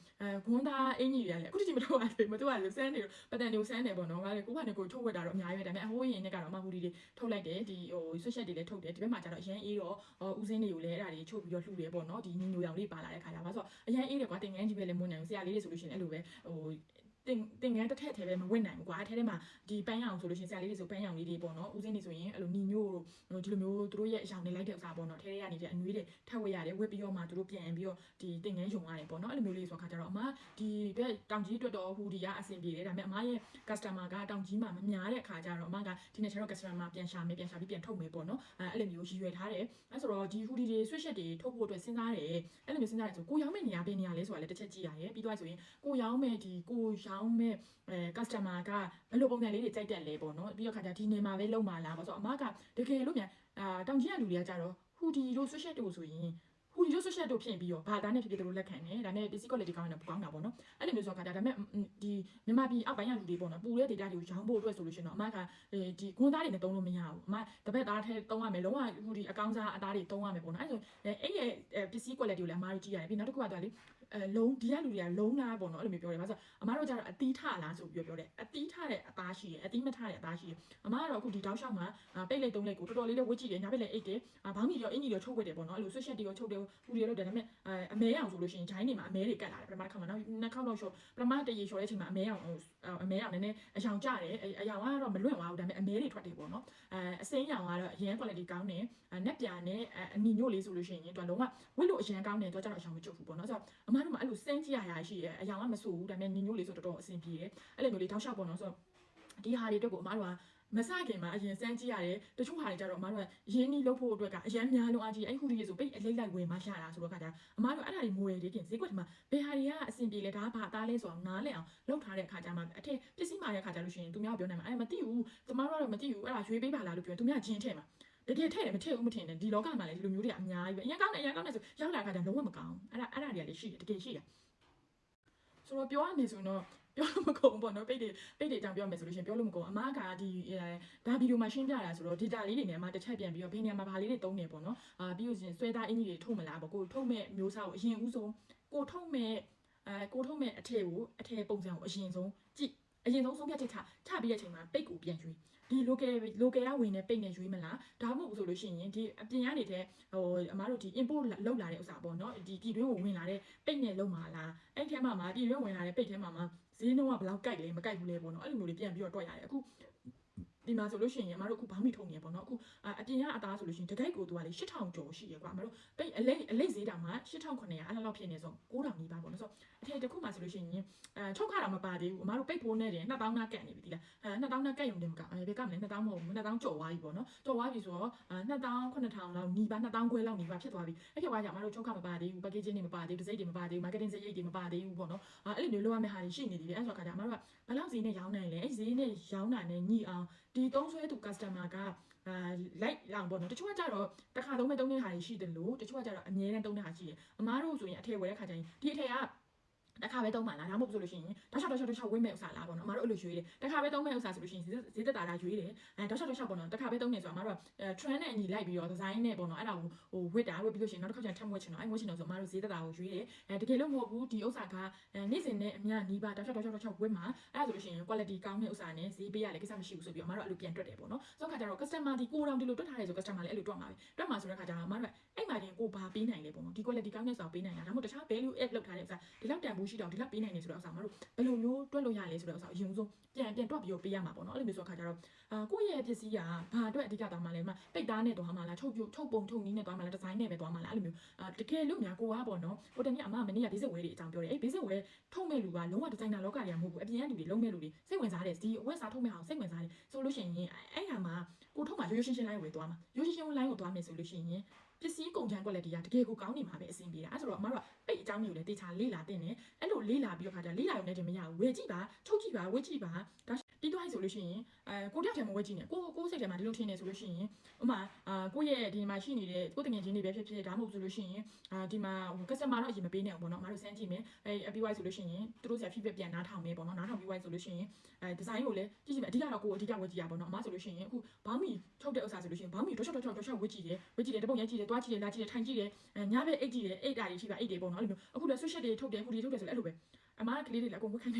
[SPEAKER 1] ခွန်သားအင်ကြီးတွေကလည်းအခုတည်းမထုတ်ရသေးဘူးမထုတ်ရသေးဘူးစမ်းနေတော့ပတန်တွေကိုစမ်းနေပေါ့နော်ငါလည်းကိုကနဲ့ကိုထုတ်ဝက်တာတော့အများကြီးပဲဒါပေမဲ့အဟိုးရင်နဲ့ကတော့အမဟူဒီတွေထုတ်လိုက်တယ်ဒီဟိုဆွတ်ရှက်တွေလည်းထုတ်တယ်ဒီဘက်မှာကျတော့အရန်အေးတော့ဦးစင်းတွေကိုလည်းအဲ့ဒါတွေချုပ်ပြီးတော့လှူတယ်ပေါ့နော်ဒီညညိုရောင်လေးပါလာတဲ့ခါကျတော့ဆိုအရန်အေးတယ်ကွာတင်ငန်းကြီးပဲလည်းမွန်းနိုင်ဘူးဆရာလေးတွေဆိုလို့ရှိရင်အဲ့လိုပဲဟိုတင်ငန်းတစ်ထက်ထဲပဲမဝင်နိုင်ဘူးကွာအဲထဲမှာဒီပန်းရောင်ဆိုလို့ရှိရင်ဆရာလေးတွေဆိုပန်းရောင်လေးတွေပေါ့နော်ဦးစင်းတွေဆိုရင်အဲ့လိုညီညို့ဒီလိုမျိုးသူတို့ရဲ့အရောင်တွေလိုက်တဲ့အစားပေါ့နော်ထဲထဲကနေတဲ့အနွေးတွေထပ်ဝက်ရတယ်ဝက်ပြီးတော့မှသူတို့ပြန်ပြီးတော့ဒီတင်ငန်းယုံရတယ်ပေါ့နော်အဲ့လိုမျိုးလေးဆိုခါကြတော့အမဒီဘက်တောင်ကြီးအတွက်တော့ဟူဒီကအဆင်ပြေတယ်ဒါပေမဲ့အမရဲ့ customer ကတောင်ကြီးမှာမများတဲ့အခါကျတော့အမကဒီနေ့ကျတော့ customer ပြန်ရှာပြီးပြန်ထုတ်မယ်ပေါ့နော်အဲ့လိုမျိုးရည်ရွယ်ထားတယ်အဲ့ဆိုတော့ဒီဟူဒီတွေ switch တွေထုတ်ဖို့အတွက်စဉ်းစားတယ်အဲ့လိုမျိုးစဉ်းစားတယ်ဆိုကိုရောင်းမဲ့နေရာဘယ်နေရာလဲဆိုတာလည်းတစ်ချက်ကြည့်ရတယ်ပြီးတော့ဆိုရင်ကိုရောင်းမဲ့customer ကဘယ်လိုပုံစံလေးတွေကြိုက်တက်လဲပေါ့နော်ပြီးတော့ခါကျဒီနေမှာပဲလုံမှာလားပေါ့ဆိုတော့အမကတကယ်လို့မြန်တောင်ကြီးကလူတွေကကြတော့ဟူဒီတို့ switch တို့ဆိုရင်ဟူဒီတို့ switch တို့ဖြစ်ပြီးတော့ဘာသားနဲ့ဖြစ်ဖြစ်တို့လက်ခံတယ်ဒါနဲ့ physical quality ကောင်းတယ်ကောင်းတာပေါ့နော်အဲ့လိုမျိုးဆိုခါကျဒါပေမဲ့ဒီမြန်မာပြည်အောက်ပိုင်းရလူတွေပေါ့နော်ပူတဲ့ data တွေကိုရောင်းဖို့အတွက်ဆိုလို့ရှိရင်တော့အမကဒီခွန်သားတွေနဲ့တုံးလို့မရဘူးအမတပတ်သားထဲတုံးရမယ်လုံးဝဟူဒီအကောင်းစားအသားတွေတုံးရမယ်ပေါ့နော်အဲ့ဆိုအဲ့ရဲ့ပစ္စည်း quality ကိုလည်းအမတို့ကြည့်ရတယ်ပြီးနောက်တစ်ခုကတော့လေလုံးဒီကလူတွေကလုံးလားပေါ့နော်အဲ့လိုမျိုးပြောတယ်ဘာလို့ဆိုအမတို့ကျတော့အသီးထလားဆိုပြီးပြောတယ်အသီးထတဲ့အသားရှိတယ်အသီးမထတဲ့အသားရှိတယ်အမကတော့အခုဒီတောက်လျှောက်မှာပိတ်လိုက်သုံးလိုက်ကိုတော်တော်လေးလည်းဝတ်ကြည့်တယ်ညာဘက်လည်းအိတ်တယ်ဘောင်းကြီးရောအင်ကြီးရောချုပ်ဝတ်တယ်ပေါ့နော်အဲ့လိုဆွတ်ရှက်တွေရောချုပ်တယ်ဟူတွေရောလုပ်တယ်ဒါပေမဲ့အမဲအောင်ဆိုလို့ရှိရင်ဂျိုင်းနေမှာအမဲတွေကတ်လာတယ်ပထမတစ်ခါမှာနောက်နှစ်ခေါက်တော့ရှော့ပထမတရေရှော့တဲ့အချိန်မှာအမဲအောင်နည်းနည်းအယောင်ကျတယ်အယောင်ကတော့မလွင့်သွားဘူးဒါပေမဲ့အမဲတွေထွက်တယ်ပေါ့နော်အစိမ်းရောင်ကတော့အရင် quality ကောင်းတယ်နက်ပြာနဲ့အနီညို့လေးဆိုလို့ရှိရင်သူကလုံးဝဝတ်လို့အရင်ကောင်းတယ်သူကကျတော့အယောင်မကျုပ်ဘူးပေါ့နော်ဆိုတော့အမတို့မှာအဲ့လိုစမ်းကြည့်ရရှိရဲအယောင်ကမဆူဘူးဒါပေမဲ့ညီညို့လေးဆိုတော်တော်အဆင်ပြေတယ်အဲ့လိုမျိုးလေးတောက်လျှောက်ပေါ့နော်ဆိုတော့ဒီဟာတွေအတွက်ကိုအမတို့ကမစခင်မှာအရင်စမ်းကြည့်ရတယ်တချို့ဟာတွေကြတော့အမတို့ကရင်းနှီးလုပ်ဖို့အတွက်ကအရန်များလုံးအားကြီးအဲ့ဟူတွေဆိုပိတ်အလိမ့်လိုက်ဝင်မှရတာဆိုတော့ခါကျအမတို့အဲ့ဒါတွေငွေလေးခင်ဈေးကွက်ထဲမှာဘယ်ဟာတွေကအဆင်ပြေလဲဒါကဘာအသားလဲဆိုတော့နားလဲအောင်လုပ်ထားတဲ့အခါကျမှအထက်ပစ္စည်းမှာတဲ့အခါကျလို့ရှိရင်သူများပြောနိုင်မှာအဲ့မသိဘူးကျမတို့ကတော့မသိဘူးအဲ့ဒါရွေးပေးပါလားလို့ပြောသူများဂျင်းထဲမှာတကယ်ထဲ့တယ်မထည့်ဘူးမထင်နဲ့ဒီလောကမှာလည်းဒီလိုမျိုးတွေအများကြီးပဲအရင်ကောင်းတယ်ဆိုရောက်လာခါကျလုံးဝမကောင်းအဲ့ဒါတွေကလည်းရှိတယ်တကယ်ရှိတယ်ဆိုတော့ပြောရမယ်ဆိုတော့ပြောလို့မကုန်ဘူးပေါ့နော်ပိတ်တွေအကြောင်းပြောမယ်ဆိုလို့ရှိရင်ပြောလို့မကုန်အမကဒီဒါဗီဒီယိုမှာရှင်းပြတာဆိုတော့ data လေးတွေနဲ့အမတစ်ချက်ပြန်ပြီးတော့ဘယ်နေရာမှာဘာလေးတွေသုံးနေပေါ့နော်ပြီးလို့ရှိရင်ဆွဲသားအင်ကြီးတွေထုတ်မလားပေါ့ကိုထုတ်မဲ့မျိုးစားကိုအရင်ဦးဆုံးကိုထုတ်မဲ့အထည်ပုံစံကိုအရင်ဆုံးကြည့်အရင်ဆုံးဆုံးဖြတ်ချက်ချပြီးတဲ့အချိန်မှာပိတ်ကိုပြန်ရွေးဒီ local ကဝင်နေပိတ်နေရွေးမလားဒါမှမဟုတ်ဆိုလို့ရှိရင်ဒီအပြင်ကနေတဲ့အမားတို့ဒီ import လောက်လာတဲ့ဥစ္စာပေါ့နော်ဒီပြည်တွင်းကိုဝင်လာတဲ့ပိတ်နဲ့လုံးမှာလားအဲ့ထဲမှာပြည်တွင်းဝင်လာတဲ့ပိတ်ထဲမှာဈေးနှုန်းကဘယ်လောက်ကြိုက်လဲမကြိုက်ဘူးလဲပေါ့နော်အဲ့လိုမျိုးတွေပြန်ပြီးတော့တွက်ရတယ်အခု ဒီမှာဆိုလို့ရှိရင်အမတို့အခုဘောင်းမီထုံနေရပေါ့နော်အခုအပြင်ကအသားဆိုလို့ရှိရင်တကိုက်ကိုသူကလေ8000ကျော်ရှိရကွာအမတို့ပိတ်အလိတ်ဈေးတောင်မှ8900အဲ့လောက်ဖြစ်နေဆို9000နီးပါပေါ့နော်ဆိုအထည်တစ်ခုမှဆိုလို့ရှိရင်ချုပ်ခါတော့မပါသေးဘူးအမတို့ပိတ်ဖို့နဲ့တယ်2000နာကတ်နေပြီဒီလား2000နာကတ်ရုံတင်မကဘယ်ကမလဲ2000မဟုတ်ဘူး2000ကျော်သွားပြီပေါ့နော်ကျော်သွားပြီဆိုတော့2000 9000လောက်နီးပါ2000ခွဲလောက်နီးပါဖြစ်သွားပြီအဲ့ဖြစ်သွားကြအမတို့ချုပ်ခါမပါသေးဘူး packaging တွေမပါသေးဘူးဒစိမ့်တွေမပါသေးဘူး marketing စရိတ်တွေမပါသေးဘူးပေါ့နော်အဲ့လိုမျိုးလိုရမယ့်ဟာတွေရှိနေသေးတယ်အဲ့ဆိုတော့ခါကျအမတို့ကဘယ်လောက်ဈေးနဲ့ရောင်းနိုင်လဲအဲ့ဈေးနဲ့ရောင်းတာနဲ့ညီအောင်ဒီသုံးဆွဲသူ customer ကလိုက်လောင်ပေါ့နော်တချို့ကကြတော့တစ်ခါသုံးမဲ့သုံးတဲ့ဟာတွေရှိတယ်လို့တချို့ကကြတော့အမြဲတမ်းသုံးတဲ့ဟာရှိတယ်အမားတို့ဆိုရင်အထည်ဝယ်တဲ့ခါကျရင်ဒီအထည်ကတစ်ခါပဲသုံးပါလားဒါမှမဟုတ်ဆိုလို့ရှိရင်တောက်လျှောက်ဝင်းမဲ့ဥစ္စာလားပေါ့နော်အမတို့အဲ့လိုရွေးတယ်တစ်ခါပဲသုံးမဲ့ဥစ္စာဆိုလို့ရှိရင်ဈေးသက်တာရွေးတယ်တောက်လျှောက်ပေါ့နော်တစ်ခါပဲသုံးနေဆိုတော့အမတို့က trend နဲ့အညီလိုက်ပြီးတော့ design နဲ့ပေါ့နော်အဲ့ဒါကိုဝတ်ပြီးလို့ရှိရင်နောက်တစ်ခါကျထပ်ဝတ်ချင်တော့အဲ့ဝတ်ချင်တော့ဆိုအမတို့ဈေးသက်တာကိုရွေးတယ်တကယ်လို့မဟုတ်ဘူးဒီဥစ္စာကနေ့စဉ်နဲ့အများနီးပါတောက်လျှောက်ဝတ်မှာအဲ့ဒါဆိုလို့ရှိရင် quality ကောင်းတဲ့ဥစ္စာနဲ့ဈေးပေးရလေကိစ္စမရှိဘူးဆိုပြီးအမတို့အဲ့လိုပြန်တွက်တယ်ပေါ့နော်ဆိုတော့ခါကျတော့ customer ဒီကိုတောင်ဒီလိုတွက်ထားတယ်ဆို customer လည်းအဲ့လိုတွက်မှာပဲတွက်မှာဆိုတဲ့ခါကျတော့အမတို့အဲ့မှာတင်ကိုဘာပေးနိုင်လဲပေါ့နော်ဒီ quality ကောင်းတဲ့ဥစ္စာပေးနိုင်တာဒါမှမဟုတ်တခြား value add လုပ်ထားတဲ့ဥစ္စာဒီလောက်တန်ဖိုးရှိတော့ဒီလောက်ပေးနိုင်နေဆိုတော့ဥစ္စာအမတို့ဘယ်လိုမျိုးတွက်လို့ရလဲဆိုတော့ဥစ္စာအရင်ဆုံးပြန်တွက်ပြီးတော့ပေးရမှာပေါ့နော်အဲ့လိုမျိုးဆိုခါကျတော့ကိုယ့်ရဲ့ပစ္စည်းကဘာအတွက်အဓိကသွားမှာလဲမပိတ်သားနဲ့သွားမှာလားထုတ်ပုံထုတ်နည်းနဲ့သွားမှာလားဒီဇိုင်းနဲ့ပဲသွားမှာလားအဲ့လိုမျိုးတကယ်လို့များကိုကပေါ့နော်ဟိုတနေ့အမမနေ့က basic wear တွေအကြောင်းပြောတယ်အဲ့ basic wear ထုတ်မဲ့လူကလုံးဝဒီဇိုင်နာလောကတွေကမဟုတ်ဘူးအပြင်ကလူတွေလုံးမဲ့လူတွေစိတ်ဝင်စားတယ်ဒီအဝတ်စားထုတ်မဲ့အောင်စိတ်ဝင်စားတယ်ဆိုလို့ရှိရင်အဲ့ဟာမှာကိုထုတ်မှာရိုးရှင်းလိုင်းဝယ်သွားမှာရိုးရှင်းလိုင်းကိုသွားမယ်ဆိုလို့ရှိရင်ပစ္စည်းကုန်ချမ်း quality ကတကယ်ကိုကောင်းနေမှာပဲအဆင်ပြေတာအဲ့ဆိုတော့အမတို့ကပိတ်အကြောင်းမျိုးလည်းတေချာလေးလာတင်တယ်အဲ့လိုလေးလာပြီးတော့ခါကျလေးလာရုံနဲ့တည်းမရဘူးဝယ်ကြည့်ပါချုပ်ကြည့်ပါဝယ်ကြည့်ပါဒါပြီးတော့ဆိုလို့ရှိရင်ကိုတယောက်တည်းမဝယ်ကြည့်နဲ့ကိုစိတ်ထဲမှာဒီလိုထင်နေဆိုလို့ရှိရင်ဥမာကိုရဲ့ဒီမှာရှိနေတဲ့ကိုတငယ်ချင်းတွေပဲဖြစ်ဖြစ်ဒါမှမဟုတ်ဆိုလို့ရှိရင်ဒီမှာ customer တော့အရင်မပေးနဲ့ပေါ့နော်အမတို့စမ်းကြည့်မယ်အပြီးွားဆိုလို့ရှိရင်သူတို့ဆရာ feedback ပြန်နားထောင်မယ်ပေါ့နော်နားထောင်ပြီးွားဆိုလို့ရှိရင်ဒီဇိုင်းကိုလည်းကြည့်ကြည့်မယ်အဓိကတော့ကိုအဓိကဝယ်ကြည့်ရပါပေါ့နော်အမဆိုလို့ရှိရင်အခုဘောင်းမီထုတ်တဲ့ဥစ္စာဆိုလို့ရှိရင်ဘောင်းမီတော့ရှော့ဝယ်ကြည့်တယ်တပုံရိုက်ကြည့်တယ်တွားကြည့်တယ်လာကြည့်တယ်ထိုင်ကြည့်တယ်ညဘက်အိတ်ကြည့်တယ်အိတ်တာတွေရှိပါအိတ်တွေပေါ့နော်အဲ့လိုမျိုးအခုလည်း switch တွေထုတ်တယ်ဟူတွေထုတ်တယ်ဆိုလည်းအဲ့လိုပဲအမားကလေးတွေလည်းအကုန်ဝတ်ခိုင်းတယ်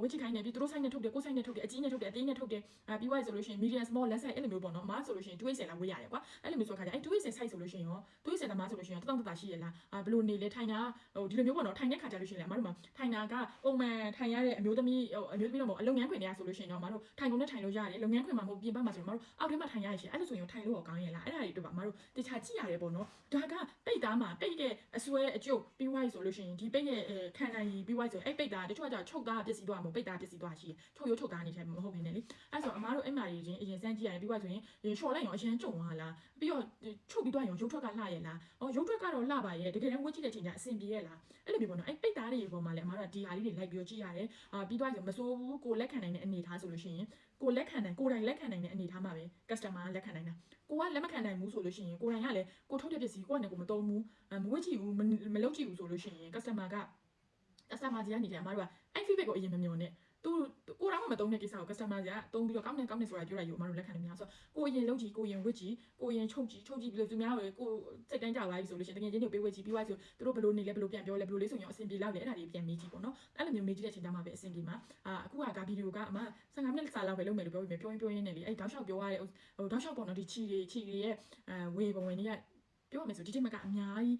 [SPEAKER 1] ဝတ်ချခိုင်းတယ်ပြီးသူတို့ဆိုင်နဲ့ထုတ်တယ်ကိုဆိုင်နဲ့ထုတ်တယ်အကြီးနဲ့ထုတ်တယ်အသေးနဲ့ထုတ်တယ်ပြီးွားဆိုလို့ရှိရင် medium small less size အဲ့လိုမျိုးပေါ့နော်အမားဆိုလို့ရှိရင် 2XL လာဝတ်ရတယ်ကွာအဲ့လိုမျိုးဆိုခါကျအဲ့ 2XL size ဆိုလို့ရှိရင်ရော 2XL သမားဆိုလို့ရှိရင်တောင်းတတာရှိရလားဘယ်လိုနေလဲထိုင်တာဒီလိုမျိုးပေါ့နော်ထိုင်တဲ့ခါကျလို့ရှိရင်လည်းအမားတို့မှာထိုင်တာကပုံမှန်ထိုင်ရတဲ့အမျိုးသမီးတော့မဟုတ်အလုပ်ငန်းခွင်တွေကဆိုလို့ရှိရင်တော့အမားတို့ထိုင်ကုန်နဲ့ထိုင်လို့ရတယ်လုပ်ငန်းခွင်မှာမဟုတ်ပြင်ပမှာဆိုတော့အမားတို့အောက်ထဲမှာထိုင်ရရရှင်အဲ့လိုဆိုရင်ထိုင်လို့ကောင်းရလားအဲ့ဒါတွေတို့ပါအမားတို့တခြားကြည့်ရတယ်ပေါ့နော်ဒါကပိတ်သားမှာပိတ်တဲ့အစွဲအကျုပ်ပြီးွားဆိုလို့ရှိရင်ဒီပိတ်ရဲ့ခံနိုင်ပြီးွားဆိုအဲ့ပိတ်သားတချို့ကချုပ်သားပစ္စည်းသွားမဟုတ်ပိတ်သားပစ္စည်းသွားရှိချုပ်သားနေတယ်မဟုတ်ဘဲနဲ့လေအဲ့ဆိုအမားတို့အဲ့မာတွေချင်းအရင်စမ်းကြည့်ရတယ်ပြီးွားဆိုရင်ရှော့လိုက်ရောအရင်ကြုံသွားလားပြီးတော့ချုပ်ပြီးသွားရောရုပ်ထွက်ကလှရဲ့လားရုပ်ထွက်ကတော့လှပါရဲ့တကယ်တမ်းဝတ်ကြည့်တဲ့အချိန်ကျအဆင်ပြေရဲ့လားအဲ့လိုမျိုးပေါ့နော်အဲ့ပိတ်သားတွေပေါ်မှာလည်းအမားတို့ဒီဟာလေးတွေလိုက်ပြီးတော့ကြည့်ရတယ်ပြီးသွားဆိုမစိုးဘူးကိုလက်ခံနိုင်တဲ့အနေထားဆိုလို့ရှိရင်ကိုယ်တိုင်လက်ခံနိုင်တဲ့အနေထားမှာပဲ customer လက်ခံနိုင်တာကိုကလက်မခံနိုင်ဘူးဆိုလို့ရှိရင်ကိုယ်တိုင်ကလည်းကိုထုတ်တဲ့ပစ္စည်းကိုကလည်းကိုမသုံးဘူးမဝတ်ကြည့်ဘူးမလုပ်ကြည့်ဘူးဆိုလို့ရှိရင် customer ကြီးကနေတယ်အမားတို့ကအဲ့ feedback ကိုအရင်မမျှော်နဲ့သူကိုတော့မသုံးတဲ့ကိစ္စကို customer ကသုံးပြီးတော့ကောင်းတယ်ဆိုတာပြောရယူအမားတို့လက်ခံနေများဆိုကိုရင်လုပ်ကြည့်ကိုရင်ဝတ်ကြည့်ကိုရင်ချုပ်ကြည့်ပြီးလို့သူများကိုစိတ်တိုင်းကြသွားပြီဆိုလို့ရှိရင်တကယ်ချင်းတွေပေးဝတ်ကြည့်ပြီးွားဆိုသူတို့ဘယ်လိုနေလဲဘယ်လိုပြန်ပြောလဲဘယ်လိုလေးဆိုရင်အဆင်ပြေလောက်လေအဲ့ဒါတွေပြန်မေးကြည့်ပေါ့နော်အဲ့လိုမျိုးမေးကြည့်တဲ့အချိန်ကျမှပဲအဆင်ပြေမှာအခုကဗီဒီယိုကအမ15မိနစ်စာလောက်ပဲလုပ်မယ်လို့ပြောရင်းနဲ့လေအဲ့တောက်လျှောက်ပြောရတဲ့တောက်လျှောက်ပေါ့နော်ဒီချီတွေရဲ့ဝေပုံဝင်တွေကပြောရမယ်ဆိုဒီတိမကအများကြီ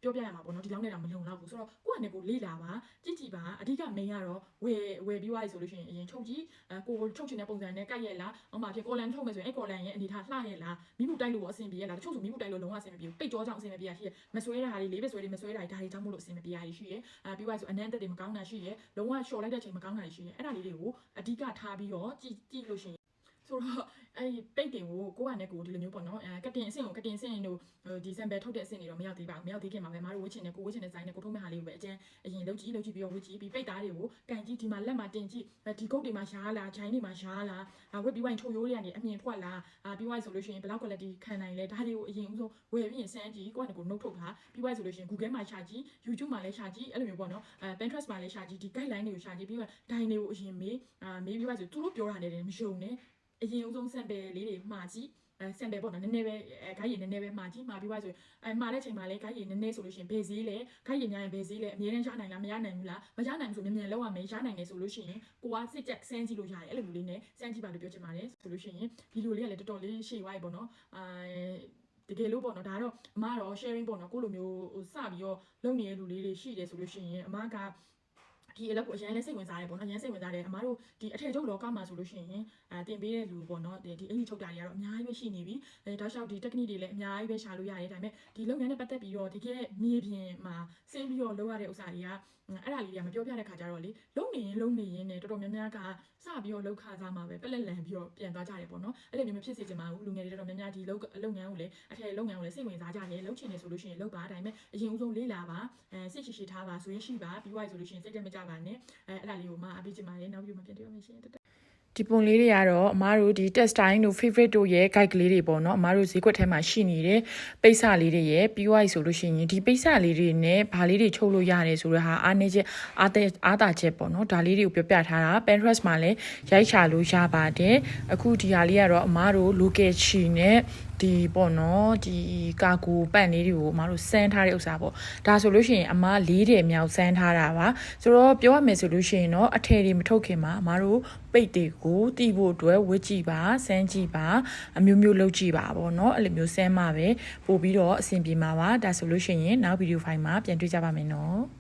[SPEAKER 1] းပြောပြရမှာပေါ့နော်ဒီလောက်နဲ့တော့မလုံလောက်ဘူးဆိုတော့ကိုယ့်အနေကိုလေးလာပါကြည့်ပါအဓိက main ကတော့ဝယ်ပြီးွားပြီဆိုလို့ရှိရင်အရင်ချုပ်ကြည့်ကိုချုပ်ချင်တဲ့ပုံစံနဲ့ကိုက်ရဲ့လားဟောမှာဖြစ်ကော်လန်ထုတ်မယ်ဆိုရင်အဲ့ကော်လန်ရဲ့အနေထားလှရဲ့လားမိမှုတိုက်လို့အဆင်ပြေရဲ့လားတချို့ဆိုမိမှုတိုက်လို့လုံးဝအဆင်မပြေဘူးပိတ်ကြောကြောင့်အဆင်မပြေရရှိရဲ့မဆွဲတာတွေလေးပဲဆွဲတွေမဆွဲတာတွေဒါတွေကြောင့်မို့လို့အဆင်မပြေရရှိရဲ့ပြီးွားဆိုအနမ်းသက်တွေမကောင်းတာရှိရဲ့လုံးဝလျှော်လိုက်တဲ့အချိန်မကောင်းတာရှိရဲ့အဲ့ဒါလေးတွေကိုအဓိကထားပြီးတော့ကြည့်လို့ရှိရင်ဆိုတော့အဲ့ပိတ်တွေကိုကိုကနဲ့ကိုဒီလိုမျိုးပေါ့နော်ကတင်အဆင့်တို့ဒီ sample ထုတ်တဲ့အဆင့်တွေတော့မရောက်သေးပါဘူးမရောက်သေးခင်မှာပဲမတို့ဝှချင်တဲ့ကိုဝှချင်တဲ့ဇိုင်းနဲ့ကိုထုတ်မဲ့ဟာလေးကိုပဲအရင်လုပ်ကြည့်ပြီးတော့ဝှကြည့်ပြီးပိတ်သားတွေကိုကန်ကြည့်ဒီမှာလက်မှာတင်ကြည့်ဒီကုတ်တွေမှာရှားလားဂျိုင်းတွေမှာရှားလားဝှပြီးဝိုင်းထုတ်ရိုးတွေကနေအမြင်ထွက်လားပြီးဝိုင်းဆိုလို့ရှိရင်ဘယ်လောက် quality ခံနိုင်လဲဒါတွေကိုအရင်ဦးဆုံးဝယ်ပြီးရင်စမ်းကြည့်ကိုကနဲ့ကိုနှုတ်ထုတ်တာပြီးဝိုင်းဆိုလို့ရှိရင် Google မှာရှာကြည့် YouTube မှာလည်းရှာကြည့်အဲ့လိုမျိုးပေါ့နော်Pinterest မှာလည်းရှာကြည့်ဒီ guideline တွေကိုရှာကြည့်ပြီးတော့ဒိုင်းတွေကိုအရင်မေးပြီးဝိုင်းဆိုသူတို့ပြောတာနဲ့မယုံနဲ့အရင်ဦးဆုံး sample လေးတွေမှာကြည့် sample ပေါ့နော်နည်းနည်းပဲဂိုင်းရည်နည်းနည်းပဲမှာကြည့်မှာပြီးွားဆိုမှာတဲ့ချိန်မှာလည်းဂိုင်းရည်နည်းနည်းဆိုလို့ရှိရင်ဘယ်ဈေးလဲဂိုင်းရည်များရင်ဘယ်ဈေးလဲအများနဲ့ရနိုင်လားမရနိုင်ဘူးလားမရနိုင်ဘူးဆိုမြန်လောက်ရမယ်ရနိုင်တယ်ဆိုလို့ရှိရင်ကိုကစစ်ချက်စမ်းကြည့်လို့ရတယ်အဲ့လိုမျိုးလေးနဲ့စမ်းကြည့်ပါလို့ပြောချင်ပါတယ်ဆိုလို့ရှိရင်ဗီဒီယိုလေးကလည်းတော်တော်လေးရှေ့သွားပြီပေါ့နော်တကယ်လို့ပေါ့နော်ဒါတော့အမကတော့ sharing ပေါ့နော်ကိုလိုမျိုးစပြီးတော့လုပ်နေတဲ့လူလေးတွေရှိတယ်ဆိုလို့ရှိရင်အမက ဒီအလုပ်ကိုအရင်လည်းစိတ်ဝင်စားတယ်ပေါ့နော်အရင်စိတ်ဝင်စားတယ်အမားတို့ဒီအထည်ချုပ်လောကမှာဆိုလို့ရှိရင်တင်ပေးတဲ့လူပေါ့နော်ဒီအင်ကြီးချုပ်တာတွေကတော့အများကြီးပဲရှိနေပြီတောက်လျှောက်ဒီ technique တွေလည်းအများကြီးပဲရှာလို့ရတယ်ဒါပေမဲ့ဒီလုပ်ငန်းနဲ့ပတ်သက်ပြီးတော့တကယ်မြေပြင်မှာဆင်းပြီးတော့လုပ်ရတဲ့ဥစ္စာတွေကအဲ့ဒါလေးတွေကမပြောပြတဲ့ခါကျတော့လေလုံနေရင်နဲ့တော်တော်များများကစပြီးတော့လောက်ခစားမှာပဲပလက်လန်ပြီးတော့ပြန်သွားကြတယ်ပေါ့နော်အဲ့လိုမျိုးမဖြစ်စေချင်ပါဘူးလူငယ်တွေတော်တော်များများဒီလုပ်ငန်းကိုလည်းအထည်လုပ်ငန်းကိုလည်းစိတ်ဝင်စားကြတယ်လုပ်ချင်တယ်ဆိုလို့ရှိရင်လုပ်ပါဒါပေမဲ့အရင်ဦးဆုံးလေးလာပါစိတ်ရှိထားပါဆိုရင်ရှိပါပြီးွားဆိုလို့ရှိရင်စိတ်တက်မကြပါနဲ့အဲ့ဒါလေးကိုမှအပေးချင်ပါတယ်နောက်ပြီးမှပြန်တွေ့ရမယ်ရှင်ဒီပုံလေးတွေကတော့အမားတို့ဒီ test time တို့ favorite တို့ရဲ့ guide ကလေးတွေပေါ့နော်အမားတို့ဈေးကွက်ထဲမှာရှိနေတဲ့ပိတ်စလေးတွေရဲ့ပြီးွားဆိုလို့ရှိရင်ဒီပိတ်စလေးတွေနဲ့ဘာလေးတွေချုပ်လို့ရတယ်ဆိုတော့ဟာအားနေချက်အားသာချက်ပေါ့နော်ဒါလေးတွေကိုပြောပြထားတာ Pinterest မှာလည်းရိုက်ချလို့ရပါတယ်အခုဒီဟာလေးကတော့အမားတို့ local ချီနဲ့ဒီပေါ့နော်ဒီကာကိုပန့်လေးတွေကိုအမားတို့စမ်းထားတဲ့ဥစ္စာပေါ့ဒါဆိုလို့ရှိရင်အမား၄တဲ့မြောက်စမ်းထားတာပါဆိုတော့ပြောရမယ်ဆိုလို့ရှိရင်တော့အထည်တွေမထုတ်ခင်မှာအမားတို့ပိတ်တွေကိုတီးဖို့အတွက်ဝတ်ကြည့်ပါစမ်းကြည့်ပါအမျိုးမျိုးလုပ်ကြည့်ပါပေါ့နော်အဲ့လိုမျိုးစမ်းမှပဲပို့ပြီးတော့အဆင်ပြေမှာပါဒါဆိုလို့ရှိရင်နောက်ဗီဒီယိုဖိုင်မှာပြန်တွေ့ကြပါမယ်နော်